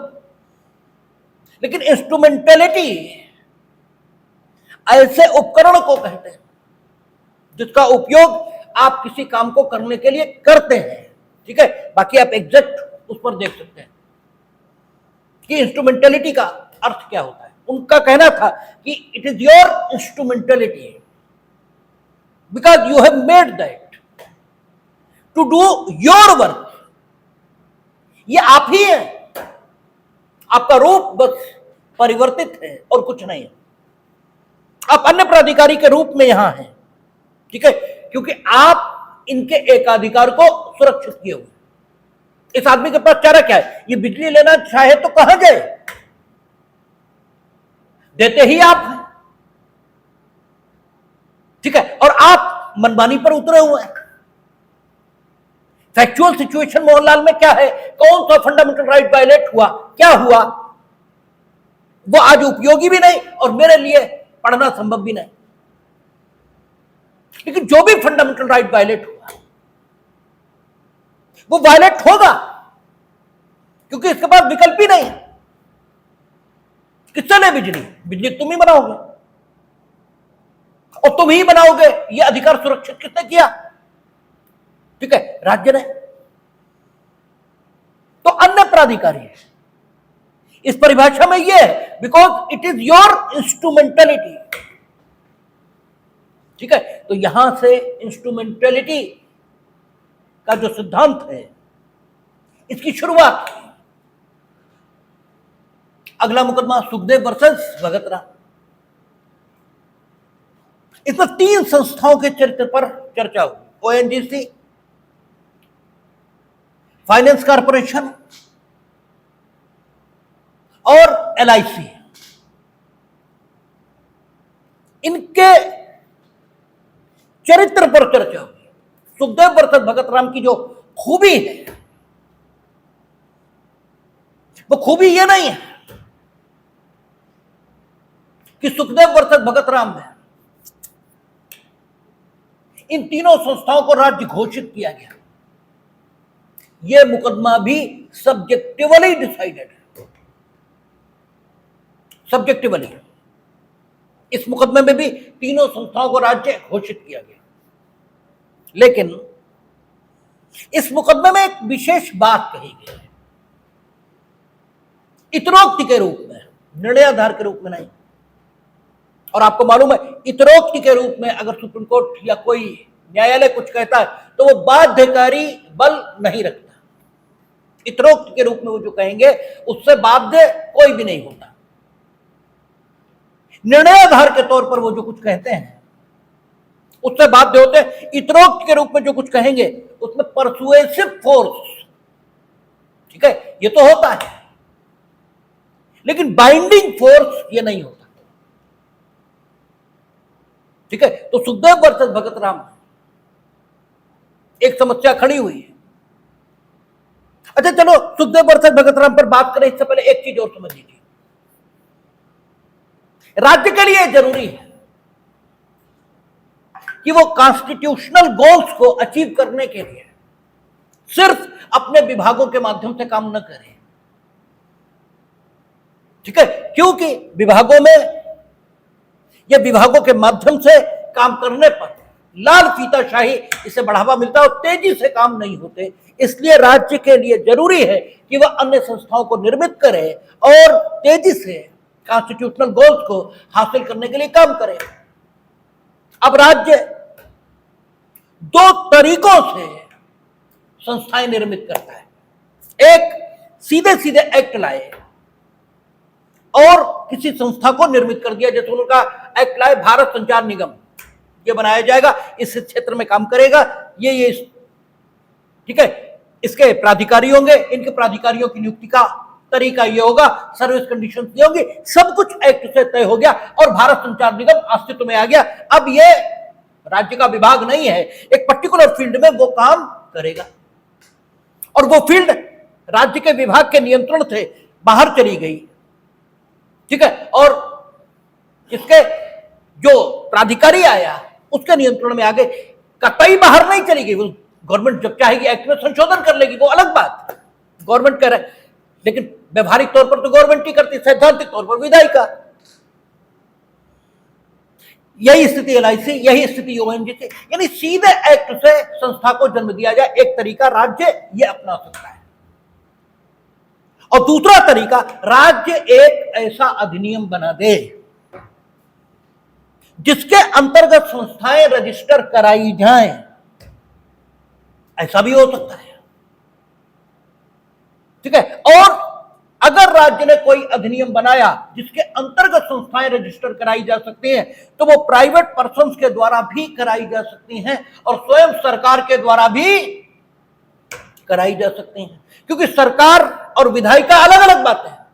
लेकिन इंस्ट्रूमेंटलिटी ऐसे उपकरण को कहते हैं जिसका उपयोग आप किसी काम को करने के लिए करते हैं। ठीक है, बाकी आप एग्जैक्ट उस पर देख सकते हैं कि इंस्ट्रूमेंटलिटी का अर्थ क्या होता है। उनका कहना था कि it is your instrumentality because you have made that to do your work. ये आप ही है, आपका रूप बस परिवर्तित है और कुछ नहीं है। आप अन्य प्राधिकारी के रूप में यहां हैं, ठीक है, क्योंकि आप इनके एकाधिकार को सुरक्षित किए हुए। इस आदमी के पास चारा क्या है? ये बिजली लेना चाहे तो कहां जाए, देते ही आप हैं, ठीक है, और आप मनमानी पर उतरे हुए हैं। फैक्चुअल सिचुएशन मोहनलाल में क्या है? कौन सा फंडामेंटल राइट वायलेट हुआ, क्या हुआ, वो आज उपयोगी भी नहीं और मेरे लिए पढ़ना संभव भी नहीं। लेकिन जो भी फंडामेंटल राइट वायलेट हुआ वो वायलेट होगा, क्योंकि इसके पास विकल्प ही नहीं है। किससे ले बिजली? बिजली तुम ही बनाओगे और तुम ही बनाओगे। यह अधिकार सुरक्षित किसने किया? ठीक है, राज्य ने। तो अन्य प्राधिकारी है। इस परिभाषा में यह है because it is your instrumentality. ठीक है, तो यहां से इंस्ट्रूमेंटेलिटी का जो सिद्धांत है इसकी शुरुआत। अगला मुकदमा सुखदेव वर्सेस भगत राम। इसमें 3 संस्थाओं के चरित्र पर चर्चा हुई, ओएनजीसी, फाइनेंस कॉर्पोरेशन और एलआईसी। इनके चरित्र पर चर्चा हुई। सुखदेव वर्सेस भगत राम की जो खूबी है वो खूबी यह नहीं है कि सुखदेव वर्सेस भगत राम में इन तीनों संस्थाओं को राज्य घोषित किया गया। यह मुकदमा भी सब्जेक्टिवली डिसाइडेड है, सब्जेक्टिवली। इस मुकदमे में भी तीनों संस्थाओं को राज्य घोषित किया गया। लेकिन इस मुकदमे में एक विशेष बात कही गई है, इतरोक्ति के रूप में, निर्णयाधार के रूप में नहीं। और आपको मालूम है इतरोक्ति के रूप में अगर सुप्रीम कोर्ट या कोई न्यायालय कुछ कहता है तो वो बाध्यकारी बल नहीं रखता। इतरोक्ति के रूप में वो जो कहेंगे उससे बाध्य कोई भी नहीं होता। निर्णयाधार के तौर पर वो जो कुछ कहते हैं उससे बाध्य होते हैं। इतरोक्त के रूप में जो कुछ कहेंगे उसमें परसुएसिव फोर्स, ठीक है, ये तो होता है, लेकिन बाइंडिंग फोर्स ये नहीं होता। ठीक है, तो सुखदेव वर्सेस भगत राम एक समस्या खड़ी हुई है। अच्छा चलो सुखदेव वर्सेस भगत राम पर बात करें इससे पहले एक चीज और समझ लीजिए। राज्य के लिए जरूरी है कि वो कॉन्स्टिट्यूशनल गोल्स को अचीव करने के लिए सिर्फ अपने विभागों के माध्यम से काम न करे। ठीक है, क्योंकि विभागों में या विभागों के माध्यम से काम करने पर लाल फीताशाही इसे बढ़ावा मिलता है और तेजी से काम नहीं होते। इसलिए राज्य के लिए जरूरी है कि वह अन्य संस्थाओं को निर्मित करे और तेजी से कॉन्स्टिट्यूशनल गोल्स को हासिल करने के लिए काम करे। अब राज्य 2 तरीकों से संस्थाएं निर्मित करता है। एक सीधे सीधे एक्ट लाए और किसी संस्था को निर्मित कर दिया, जैसे उनका एक्ट लाए भारत संचार निगम, ये बनाया जाएगा, इस क्षेत्र में काम करेगा, ये ठीक है, इसके प्राधिकारी होंगे, इनके प्राधिकारियों की नियुक्ति का तरीका ये होगा, सर्विस कंडीशंस ये होंगी, सब कुछ एक्ट से तय हो गया और भारत संचार निगम अस्तित्व में आ गया। अब ये राज्य का विभाग नहीं है, एक पर्टिकुलर फील्ड में वो काम करेगा और वो फील्ड राज्य के विभाग के नियंत्रण से बाहर चली गई। ठीक है, और इसके जो प्राधिकारी आया उसके नियंत्रण में आ गए, कतई बाहर नहीं चली गई। वो गवर्नमेंट जब चाहेगी एक्ट में संशोधन कर लेगी, वो अलग बात, गवर्नमेंट कर रहा है, लेकिन व्यवहारिक तौर पर तो गवर्नमेंट ही करती, सैद्धांतिक तौर पर विधायिका। यही स्थिति एलआईसी, यही स्थिति ओएनजीसी, यानी सीधे एक्ट से संस्था को जन्म दिया जाए, एक तरीका राज्य ये अपना सकता है। और दूसरा तरीका, राज्य एक ऐसा अधिनियम बना दे जिसके अंतर्गत संस्थाएं रजिस्टर कराई जाएं, ऐसा भी हो सकता है। ठीक है, और अगर राज्य ने कोई अधिनियम बनाया जिसके अंतर्गत संस्थाएं रजिस्टर कराई जा सकती हैं, तो वो प्राइवेट पर्सन्स के द्वारा भी कराई जा सकती हैं और स्वयं सरकार के द्वारा भी कराई जा सकती हैं। क्योंकि सरकार और विधायिका अलग अलग बातें हैं।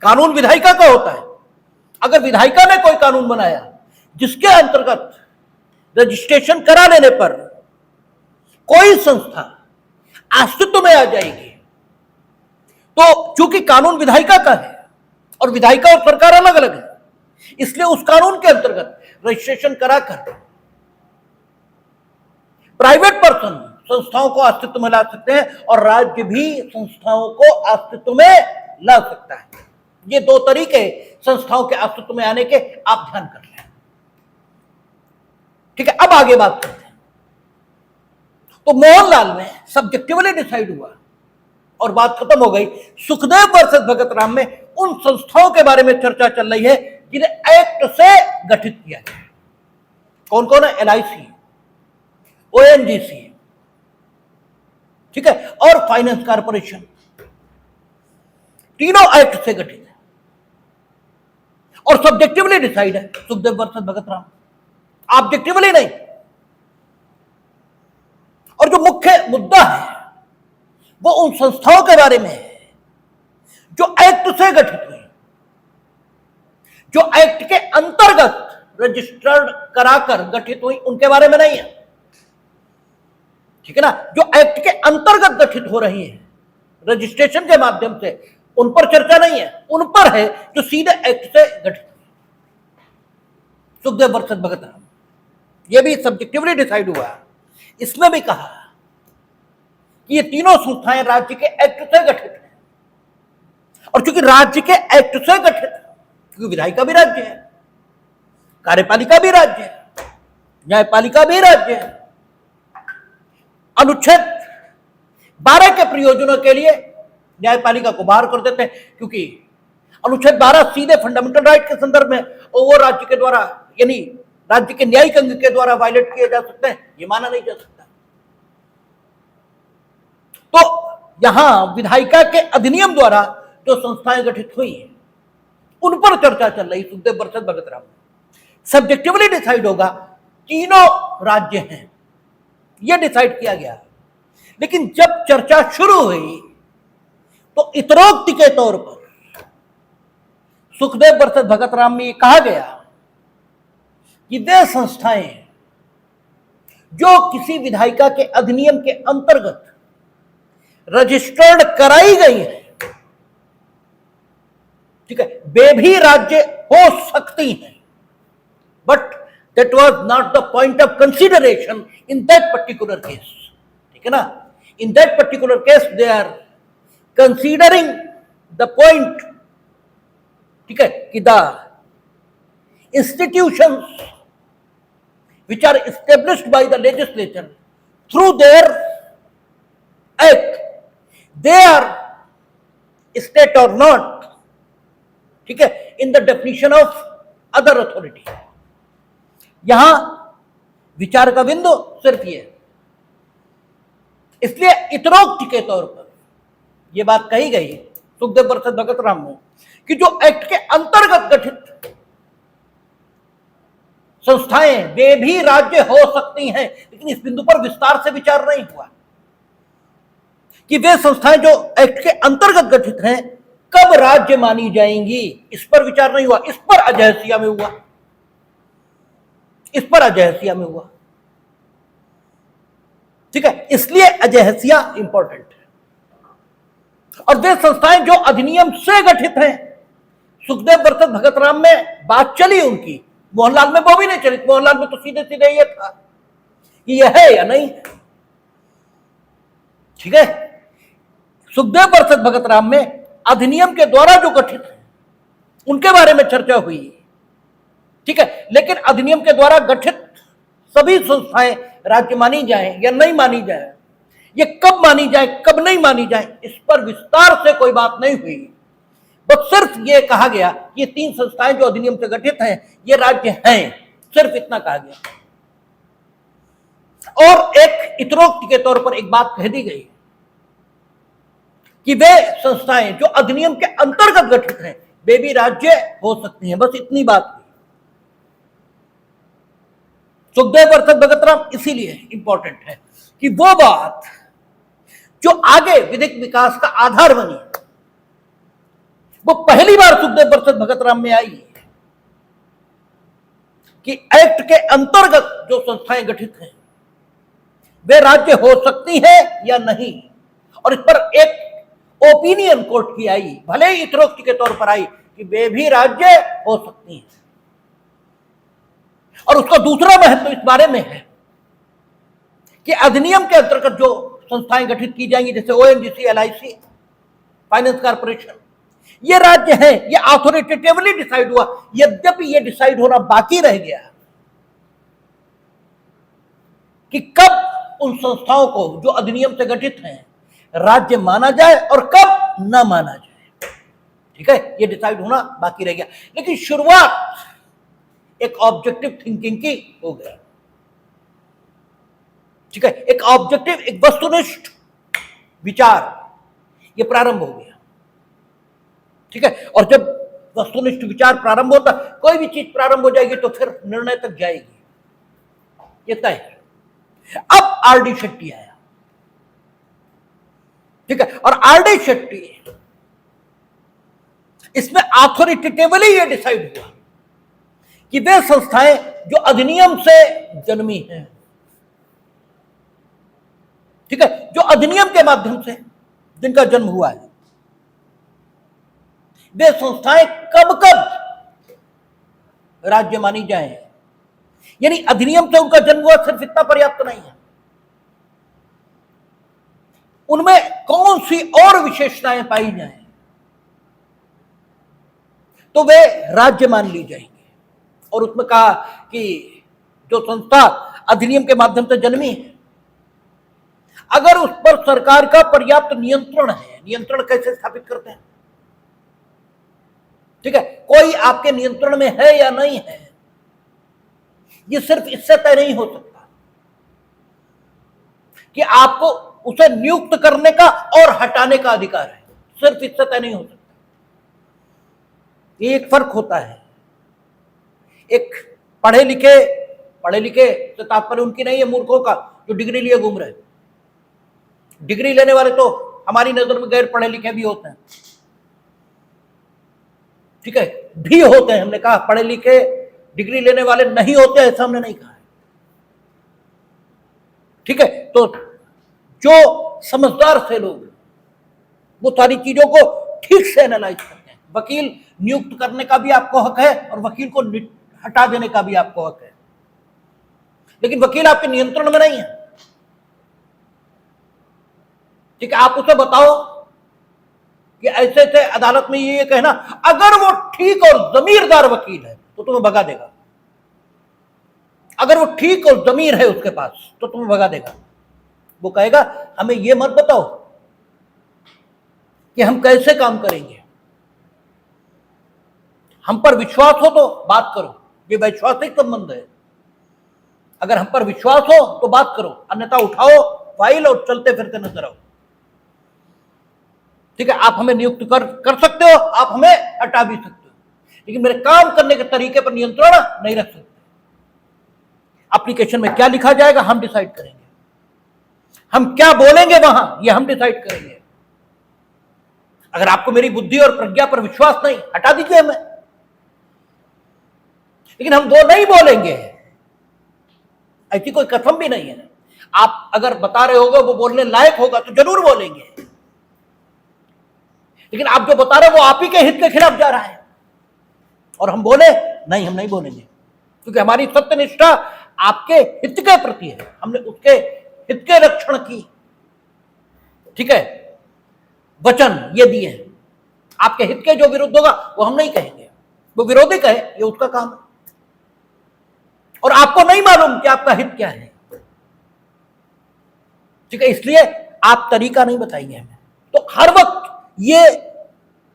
कानून विधायिका का होता है। अगर विधायिका ने कोई कानून बनाया जिसके अंतर्गत रजिस्ट्रेशन करा लेने पर कोई संस्था अस्तित्व में आ जाएगी, तो चूंकि कानून विधायिका का है और विधायिका और सरकार अलग अलग है, इसलिए उस कानून के अंतर्गत रजिस्ट्रेशन कराकर प्राइवेट पर्सन संस्थाओं को अस्तित्व में ला सकते हैं और राज्य भी संस्थाओं को अस्तित्व में ला सकता है। ये दो तरीके संस्थाओं के अस्तित्व में आने के आप ध्यान कर लें। ठीक है, अब आगे बात करते हैं। तो मोहनलाल में सब्जेक्टिवली डिसाइड हुआ और बात खत्म हो गई। सुखदेव वर्सेस भगत राम में उन संस्थाओं के बारे में चर्चा चल रही है जिन्हें एक्ट से गठित किया गया। कौन कौन है? LIC, ONGC, ठीक है, और फाइनेंस कॉर्पोरेशन, तीनों एक्ट से गठित है और सब्जेक्टिवली डिसाइड है। सुखदेव वर्सेस भगत राम, ऑब्जेक्टिवली नहीं। और जो मुख्य मुद्दा है वो उन संस्थाओं के बारे में है जो एक्ट से गठित हुई, जो एक्ट के अंतर्गत रजिस्टर्ड कराकर गठित हुई, उनके बारे में नहीं है। ठीक है ना? जो एक्ट के अंतर्गत गठित हो रही है रजिस्ट्रेशन के माध्यम से, उन पर चर्चा नहीं है। उन पर है जो सीधे एक्ट से गठित हुई। सुखदेव वर्सेस भगत राम, यह भी सब्जेक्टिवली डिसाइड हुआ। इसमें भी कहा कि ये तीनों संस्थाएं राज्य के एक्ट से गठित हैं और चूंकि राज्य के एक्ट से गठित है, क्योंकि विधायिका भी राज्य है, कार्यपालिका भी राज्य है, न्यायपालिका भी राज्य है, अनुच्छेद 12 के प्रयोजनों के लिए न्यायपालिका को बाहर कर देते हैं, क्योंकि अनुच्छेद 12 सीधे फंडामेंटल राइट के संदर्भ में और वो राज्य के द्वारा, यानी राज्य के न्यायिक अंग के द्वारा वायलेट किए जा सकते हैं, ये माना नहीं जा सकता। तो यहां विधायिका के अधिनियम द्वारा जो संस्थाएं गठित हुई हैं उन पर चर्चा चल रही। Sukhdev versus Bhagat Ram subjectively decide होगा, तीनों राज्य हैं, यह डिसाइड किया गया। लेकिन जब चर्चा शुरू हुई तो इतरोक्ति के तौर पर सुखदेव वर्सेस भगत राम में यह कहा गया कि वे संस्थाएं जो किसी विधायिका के अधिनियम के अंतर्गत रजिस्टर्ड कराई गई है, ठीक है, वे भी राज्य हो सकती हैं, but that was not the point of consideration in that particular case. ठीक है ना? In that particular case they are considering the point, ठीक है, कि the institutions which are established by the legislature through their act, they are state or not, ठीक है, in the definition of other authority। यहां विचार का बिंदु सिर्फ ये, इसलिए इतरोक्ति के तौर पर यह बात कही गई सुखदेव वर्सेस भगत राम में कि जो एक्ट के अंतर्गत गठित संस्थाएं वे भी राज्य हो सकती हैं, लेकिन इस बिंदु पर विस्तार से विचार नहीं हुआ कि वे संस्थाएं जो एक्ट के अंतर्गत गठित हैं कब राज्य मानी जाएंगी, इस पर विचार नहीं हुआ। इस पर अजहसिया में हुआ, इस पर अजहसिया में हुआ। ठीक है, इसलिए अजहसिया इंपॉर्टेंट है। और वे संस्थाएं जो अधिनियम से गठित हैं, सुखदेव वर्सेस भगत राम में बात चली उनकी, मोहनलाल में वो भी नहीं चली। मोहनलाल में तो सीधे सीधे ये था कि यह है या नहीं। ठीक है, सुखदेव वर्सेस भगत राम में अधिनियम के द्वारा जो गठित है उनके बारे में चर्चा हुई। ठीक है, लेकिन अधिनियम के द्वारा गठित सभी संस्थाएं राज्य मानी जाए या नहीं मानी जाए, ये कब मानी जाए कब नहीं मानी जाए, इस पर विस्तार से कोई बात नहीं हुई। बस सिर्फ ये कहा गया कि ये तीन संस्थाएं जो अधिनियम से गठित हैं ये राज्य हैं, सिर्फ इतना कहा गया। और एक इतरोक्ति के तौर पर एक बात कह दी गई कि वे संस्थाएं जो अधिनियम के अंतर्गत गठित हैं वे भी राज्य हो सकती हैं। बस इतनी बात हुई। सुखदेव बरसात भगत राम इसीलिए इंपॉर्टेंट है कि वो बात जो आगे विधिक विकास का आधार बनी वो पहली बार सुखदेव बरसात भगत राम में आई कि एक्ट के अंतर्गत जो संस्थाएं गठित हैं वे राज्य हो सकती हैं या नहीं, और इस पर एक ओपिनियन कोर्ट की आई, भले ही इतरोक्ति के तौर पर आई कि वे भी राज्य हो सकती हैं। और उसका दूसरा महत्व इस बारे में है कि अधिनियम के अंतर्गत जो संस्थाएं गठित की जाएंगी जैसे ओएनजीसी, एलआईसी, फाइनेंस कॉर्पोरेशन, ये राज्य है, ये अथॉरिटेटिवली डिसाइड हुआ। यद्यपि ये डिसाइड होना बाकी रह गया कि कब उन संस्थाओं को जो अधिनियम से गठित हैं राज्य माना जाए और कब न माना जाए। ठीक है, ये डिसाइड होना बाकी रह गया, लेकिन शुरुआत एक ऑब्जेक्टिव थिंकिंग की हो गई। ठीक है, एक ऑब्जेक्टिव, एक वस्तुनिष्ठ विचार ये प्रारंभ हो गया। ठीक है, और जब वस्तुनिष्ठ विचार प्रारंभ होता, कोई भी चीज प्रारंभ हो जाएगी तो फिर निर्णय तक जाएगी, ये तय है। अब आरडी शेट्टी आया। ठीक है, और आरडी शेट्टी इसमें अथॉरिटेटिवली ये डिसाइड हुआ कि वे संस्थाएं जो अधिनियम से जन्मी हैं, ठीक है, जो अधिनियम के माध्यम से जिनका जन्म हुआ है, वे संस्थाएं कब कब राज्य मानी जाए। यानी अधिनियम से उनका जन्म हुआ सिर्फ इतना पर्याप्त नहीं है, उनमें कौन सी और विशेषताएं पाई जाएं तो वे राज्य मान ली जाएंगे। और उसमें कहा कि जो संस्था अधिनियम के माध्यम से जन्मी है, अगर उस पर सरकार का पर्याप्त नियंत्रण है, नियंत्रण कैसे स्थापित करते हैं, ठीक है, कोई आपके नियंत्रण में है या नहीं है, ये सिर्फ इससे तय नहीं हो सकता कि आपको उसे नियुक्त करने का और हटाने का अधिकार है, सिर्फ इससे तय नहीं हो सकता। ये एक फर्क होता है। एक पढ़े लिखे से तात्पर्य उनकी नहीं है मूर्खों का जो डिग्री लिए घूम रहे हैं। डिग्री लेने वाले तो हमारी नजर में गैर पढ़े लिखे भी होते हैं। ठीक है, भी होते हैं, हमने कहा पढ़े लिखे डिग्री लेने वाले नहीं होते, ऐसा हमने नहीं कहा है। ठीक है, तो जो समझदार से लोग वो सारी चीजों को ठीक से एनालाइज करते हैं। वकील नियुक्त करने का भी आपको हक है और वकील को हटा देने का भी आपको हक है, लेकिन वकील आपके नियंत्रण में नहीं है। ठीक है, आप उसे बताओ कि ऐसे ऐसे अदालत में ये कहना, अगर वो ठीक और जमीरदार वकील है तो तुम्हें भगा देगा। अगर वो ठीक और जमीर है उसके पास तो तुम्हें भगा देगा। वो कहेगा हमें ये मत बताओ कि हम कैसे काम करेंगे, हम पर विश्वास हो तो बात करो, ये वैश्वासिक संबंध है। अगर हम पर विश्वास हो तो बात करो, अन्यथा उठाओ फाइल और चलते फिरते नजर आओ। ठीक है, आप हमें नियुक्त कर सकते हो, आप हमें हटा भी सकते हो, लेकिन मेरे काम करने के तरीके पर नियंत्रण नहीं रख सकते। एप्लीकेशन में क्या लिखा जाएगा हम डिसाइड करेंगे, हम क्या बोलेंगे वहां ये हम डिसाइड करेंगे। अगर आपको मेरी बुद्धि और प्रज्ञा पर विश्वास नहीं, हटा दीजिए हमें, लेकिन हम वो नहीं बोलेंगे, ऐसी कोई कसम भी नहीं है। आप अगर बता रहे होगे वो बोलने लायक होगा तो जरूर बोलेंगे, लेकिन आप जो बता रहे हो वो आप ही के हित के खिलाफ जा रहा है और हम बोले नहीं, हम नहीं बोलेंगे, क्योंकि हमारी सत्यनिष्ठा आपके हित के प्रति है। हमने उसके हित के रक्षण की, ठीक है, वचन ये दिए हैं। आपके हित के जो विरुद्ध होगा वो हम नहीं कहेंगे, वो विरोधी कहे ये उसका काम है, और आपको नहीं मालूम कि आपका हित क्या है। ठीक है, इसलिए आप तरीका नहीं बताएंगे हमें। तो हर वक्त ये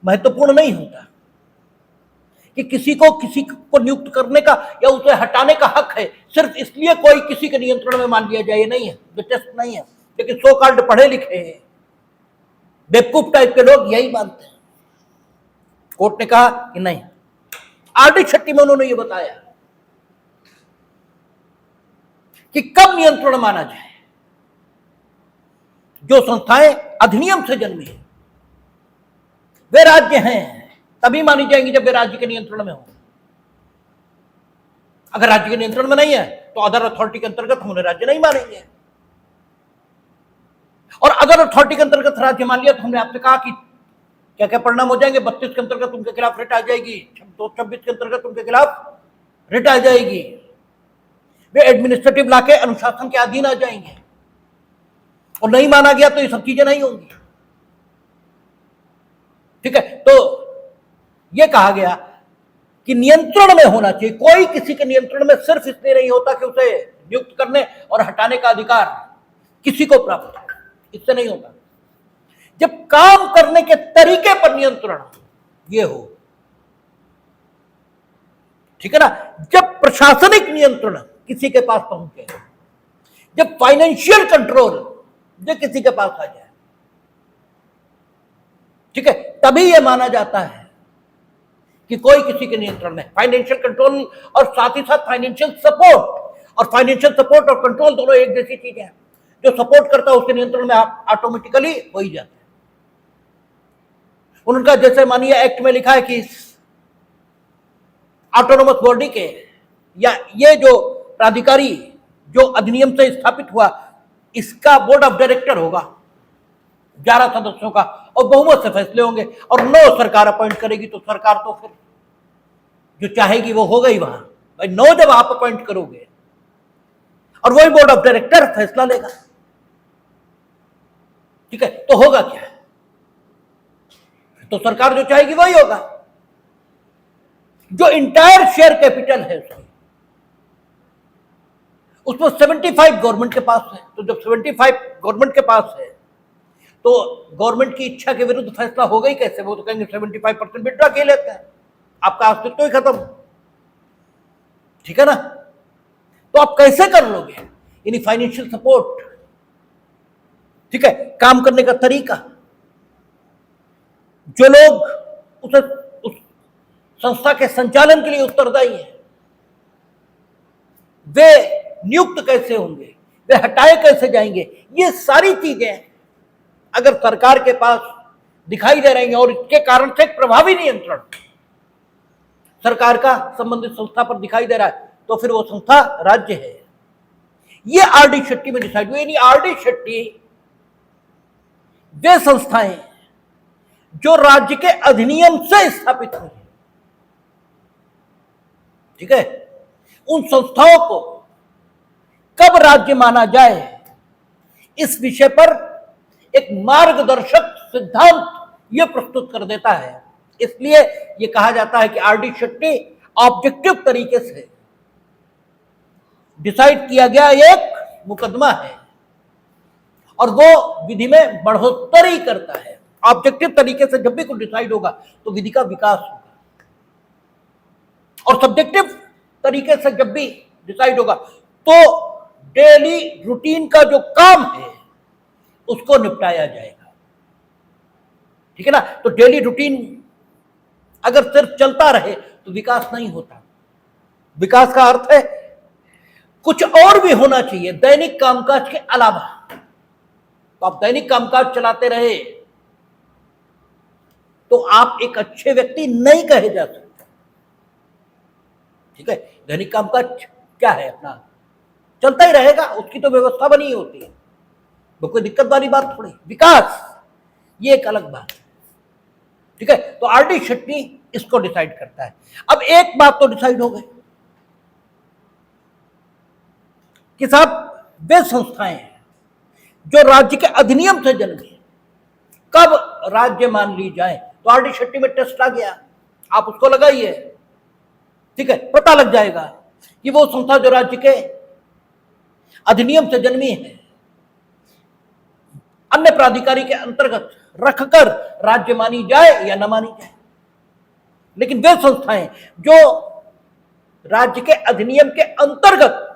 महत्वपूर्ण नहीं होता कि किसी को नियुक्त करने का या उसे हटाने का हक है सिर्फ इसलिए कोई किसी के नियंत्रण में मान लिया जाए, नहीं है, दिलचस्प नहीं है। लेकिन सो कॉल्ड पढ़े लिखे बेवकूफ टाइप के लोग यही मानते हैं। कोर्ट ने कहा कि नहीं, आर.डी. शेट्टी में उन्होंने ये बताया कि कब नियंत्रण माना जाए। जो संस्थाएं अधिनियम से जन्मी है वे राज्य हैं, तभी मानी जाएंगी जब वे राज्य के नियंत्रण में हो। अगर राज्य के नियंत्रण में नहीं है तो अदर अथॉरिटी के अंतर्गत हम उन्हें राज्य नहीं मानेंगे। और अदर अथॉरिटी के अंतर्गत राज्य मान लिया तो हमने आपसे कहा कि क्या क्या परिणाम हो जाएंगे। 32 के अंतर्गत उनके खिलाफ रिट आ जाएगी, 26 के अंतर्गत उनके खिलाफ रिट आ जाएगी, वे एडमिनिस्ट्रेटिव लॉ के अनुशासन के अधीन आ जाएंगे। और नहीं माना गया तो ये सब चीजें नहीं होंगी। ठीक है, तो यह कहा गया कि नियंत्रण में होना चाहिए। कोई किसी के नियंत्रण में सिर्फ इसलिए नहीं होता कि उसे नियुक्त करने और हटाने का अधिकार किसी को प्राप्त हो, इससे नहीं होता। जब काम करने के तरीके पर नियंत्रण ये हो, ठीक है ना, जब प्रशासनिक नियंत्रण किसी के पास पहुंचे, जब फाइनेंशियल कंट्रोल जो किसी के पास आ जाए, ठीक है, तभी यह माना जाता है कि कोई किसी के नियंत्रण में। फाइनेंशियल कंट्रोल और साथ ही साथ फाइनेंशियल सपोर्ट, और फाइनेंशियल सपोर्ट और कंट्रोल दोनों एक जैसी चीजें हैं। जो सपोर्ट करता है उसके नियंत्रण में ऑटोमेटिकली हो ही जाता है। उनका जैसे मानिए एक्ट में लिखा है कि ऑटोनोमस बॉडी के या ये जो प्राधिकारी जो अधिनियम से स्थापित हुआ, इसका बोर्ड ऑफ डायरेक्टर होगा 11 सदस्यों का, और बहुमत से फैसले होंगे, और 9 सरकार अपॉइंट करेगी। तो सरकार तो फिर जो चाहेगी वो होगा ही वहां। भाई 9 जब आप अपॉइंट करोगे और वही बोर्ड ऑफ डायरेक्टर फैसला लेगा, ठीक है, तो होगा क्या? तो सरकार जो चाहेगी वही होगा। जो इंटायर शेयर कैपिटल है उसमें 75 गवर्नमेंट के पास है। तो जब 75 गवर्नमेंट के पास है तो गवर्नमेंट की इच्छा के विरुद्ध फैसला होगा ही कैसे? वो तो कहेंगे 75% विड्रॉ के लेते हैं, आपका अस्तित्व ही खत्म, ठीक है ना। तो आप कैसे कर लोगे? यानी फाइनेंशियल सपोर्ट, ठीक है, काम करने का तरीका, जो लोग उस संस्था के संचालन के लिए उत्तरदायी हैं वे नियुक्त कैसे होंगे, वे हटाए कैसे जाएंगे, ये सारी चीजें अगर सरकार के पास दिखाई दे रही हैं और इसके कारण से एक प्रभावी नियंत्रण सरकार का संबंधित संस्था पर दिखाई दे रहा है तो फिर वो संस्था राज्य है। ये आर.डी. शेट्टी में डिसाइड हुई। यानी आर.डी. शेट्टी वे संस्थाएं जो राज्य के अधिनियम से स्थापित हुई, ठीक है, उन संस्थाओं को कब राज्य माना जाए इस विषय पर एक मार्गदर्शक सिद्धांत यह प्रस्तुत कर देता है। इसलिए यह कहा जाता है कि आर.डी. शेट्टी ऑब्जेक्टिव तरीके से डिसाइड किया गया एक मुकदमा है और वो विधि में बढ़ोतरी करता है। ऑब्जेक्टिव तरीके से जब भी कुछ डिसाइड होगा तो विधि का विकास होगा, और सब्जेक्टिव तरीके से जब भी डिसाइड होगा तो डेली रूटीन का जो काम है उसको निपटाया जाएगा, ठीक है ना। तो डेली रूटीन अगर सिर्फ चलता रहे तो विकास नहीं होता। विकास का अर्थ है कुछ और भी होना चाहिए दैनिक कामकाज के अलावा। तो आप दैनिक कामकाज चलाते रहे तो आप एक अच्छे व्यक्ति नहीं कहे जा सकते, ठीक है। दैनिक कामकाज क्या है, अपना चलता ही रहेगा, उसकी तो व्यवस्था बनी होती है, वो कोई दिक्कत वाली बात थोड़ी। विकास ये एक अलग बात है, ठीक है। तो आर.डी. शेट्टी इसको डिसाइड करता है। अब एक बात तो डिसाइड हो गई कि साहब वे संस्थाएं हैं जो राज्य के अधिनियम से जन्मी है, कब राज्य मान ली जाए। तो आर.डी. शेट्टी में टेस्ट आ गया, आप उसको लगाइए, ठीक है, पता लग जाएगा कि वो संस्था जो राज्य के अधिनियम से जन्मी है अन्य प्राधिकारी के अंतर्गत रखकर राज्य मानी जाए या न मानी जाए। लेकिन वे संस्थाएं जो राज्य के अधिनियम के अंतर्गत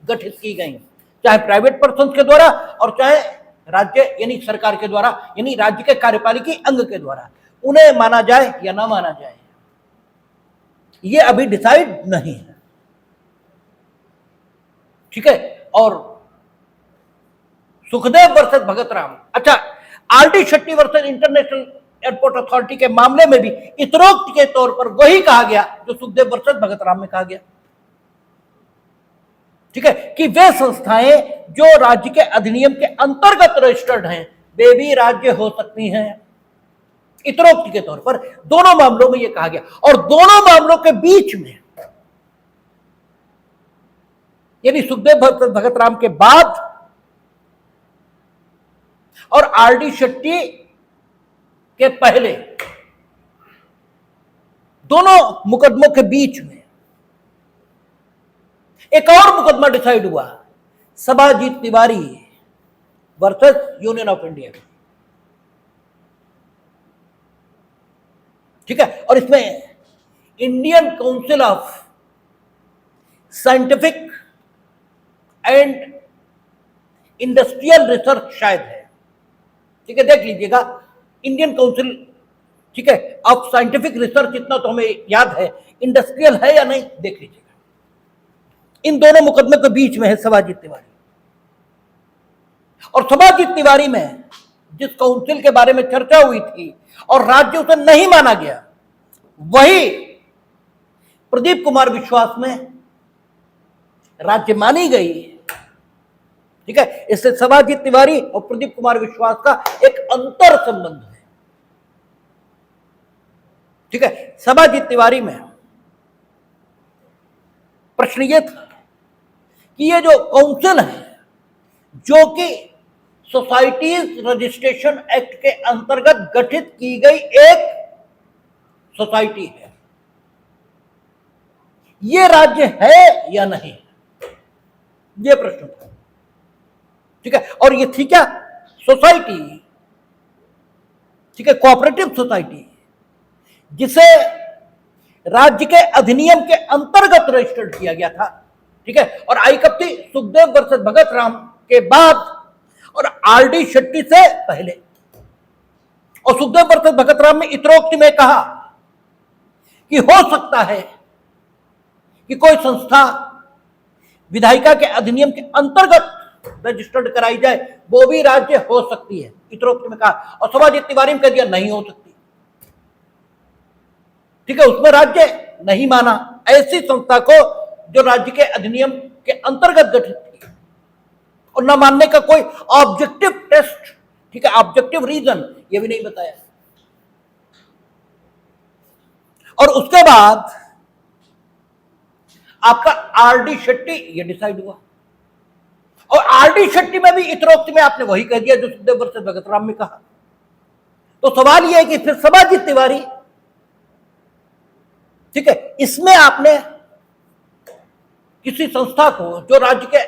गठित की गई, चाहे प्राइवेट पर्सन के द्वारा और चाहे राज्य यानी सरकार के द्वारा, यानी राज्य के कार्यपालिकी अंग के द्वारा, उन्हें माना जाए या ना माना जाए, ये अभी डिसाइड नहीं है। ठीक है। और सुखदेव वर्सेस भगत राम, अच्छा, RD Shetty versus international airport authority के मामले में भी इतरोक्त के तौर पर वही कहा गया जो सुखदेव वर्सेस भगत राम में कहा गया। ठीक है, कि वे संस्थाएं जो राज्य के अधिनियम के अंतर्गत रजिस्टर्ड हैं वे भी राज्य हो सकती हैं, इतरोक्त के तौर पर दोनों मामलों में यह कहा गया। और दोनों मामलों के बीच में, यानी सुखदेव वर्सेस भगत राम के बाद और आरडी शेट्टी के पहले, दोनों मुकदमों के बीच में एक और मुकदमा डिसाइड हुआ, Sabajit Tiwari versus Union of India. ठीक है। और इसमें Indian Council of Scientific and Industrial Research शायद है। ठीक है, देख लीजिएगा, इंडियन काउंसिल, ठीक है, ऑफ साइंटिफिक रिसर्च, इतना तो हमें याद है, इंडस्ट्रियल है या नहीं देख लीजिएगा। इन दोनों मुकदमे के बीच में है सबाजीत तिवारी। और सबाजीत तिवारी में जिस काउंसिल के बारे में चर्चा हुई थी और राज्य उसे नहीं माना गया, वही प्रदीप कुमार विश्वास में राज्य मानी गई। ठीक है, इससे सबाजीत तिवारी और प्रदीप कुमार विश्वास का एक अंतर संबंध है। ठीक है, सबाजीत तिवारी में प्रश्न यह था कि ये जो काउंसिल है, जो कि सोसाइटीज रजिस्ट्रेशन एक्ट के अंतर्गत गठित की गई एक सोसाइटी है, ये राज्य है या नहीं, ये प्रश्न था। ठीक है, और ये थी क्या सोसाइटी, ठीक है, कोऑपरेटिव सोसाइटी, जिसे राज्य के अधिनियम के अंतर्गत रजिस्टर्ड किया गया था। ठीक है, और आई कब थी, सुखदेव वर्सेस भगत राम के बाद और आरडी शेट्टी से पहले। और सुखदेव वर्सेस भगत राम में इतरोक्ति में कहा कि हो सकता है कि कोई संस्था विधायिका के अधिनियम के अंतर्गत रजिस्टर्ड कराई जाए, वो भी राज्य हो सकती है, इतरोक्ति में कहा। और सबाजीत तिवारी में कह दिया नहीं हो सकती। ठीक है, उसमें राज्य नहीं माना ऐसी संस्था को जो राज्य के अधिनियम के अंतर्गत गठित थी, और न मानने का कोई ऑब्जेक्टिव टेस्ट, ठीक है, ऑब्जेक्टिव रीजन ये भी नहीं बताया। और उसके बाद आपका आरडी शेट्टी ये डिसाइड हुआ। और आरडी शेट्टी में भी इतरोक्ति में आपने वही कह दिया जो सुखदेव वर्सेस भगत राम में कहा। तो सवाल यह है कि फिर सबाजीत तिवारी, ठीक है, इसमें आपने किसी संस्था को जो राज्य के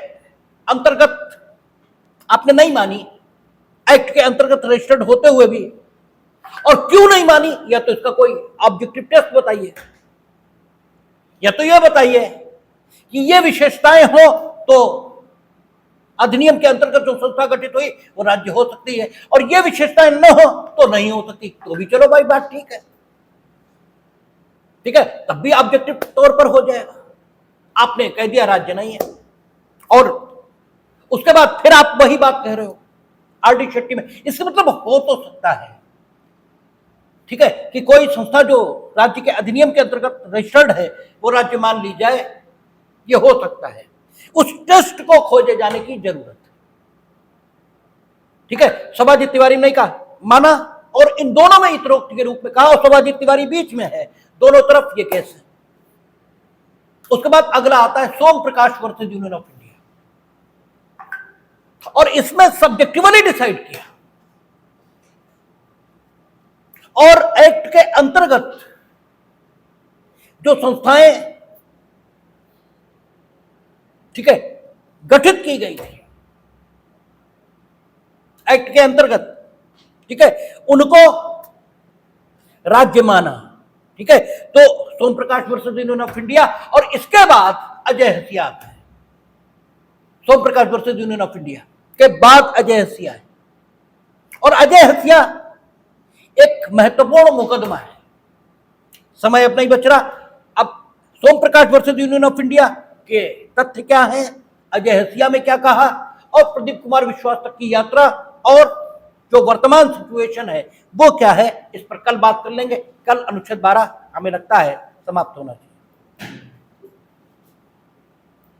अंतर्गत आपने नहीं मानी, एक्ट के अंतर्गत रजिस्टर्ड होते हुए भी, और क्यों नहीं मानी, या तो इसका कोई ऑब्जेक्टिव टेस्ट बताइए, या तो यह बताइए कि ये विशेषताएं हो तो अधिनियम के अंतर्गत जो संस्था गठित हुई वो राज्य हो सकती है, और ये विशेषताएं न हो तो नहीं हो सकती। तो भी चलो भाई, बात ठीक है, ठीक है, तब भी ऑब्जेक्टिव तौर पर हो जाएगा। आपने कह दिया राज्य नहीं है, और उसके बाद फिर आप वही बात कह रहे हो आरडी शेट्टी में। इसका मतलब हो तो सकता है, ठीक है, कि कोई संस्था जो राज्य के अधिनियम के अंतर्गत रजिस्टर्ड है वो राज्य मान ली जाए, ये हो सकता है। उस टेस्ट को खोजे जाने की जरूरत है। ठीक है, सबाजीत तिवारी ने कहा माना, और इन दोनों में इतरोक्त के रूप में कहा, और सबाजीत तिवारी बीच में है, दोनों तरफ ये केस है। उसके बाद अगला आता है सोम प्रकाश वर्सेस यूनियन ऑफ इंडिया, और इसमें सब्जेक्टिवली डिसाइड किया, और एक्ट के अंतर्गत जो संस्थाएं, ठीक है, गठित की गई थी एक्ट के अंतर्गत, ठीक है, उनको राज्य माना। ठीक है, तो सोम प्रकाश वर्सेस यूनियन ऑफ इंडिया, और इसके बाद अजय हसिया है। सोम प्रकाश वर्सेस यूनियन ऑफ इंडिया के बाद अजय हसिया है। और अजय हसिया एक महत्वपूर्ण मुकदमा है, समय अब नहीं बच रहा। अब सोम प्रकाश वर्सेस यूनियन ऑफ इंडिया के तथ्य क्या है, अजय हसिया में क्या कहा, और प्रदीप कुमार विश्वास तक की यात्रा और जो वर्तमान सिचुएशन है वो क्या है, इस पर कल बात कर लेंगे। कल अनुच्छेद 12 हमें लगता है समाप्त होना चाहिए।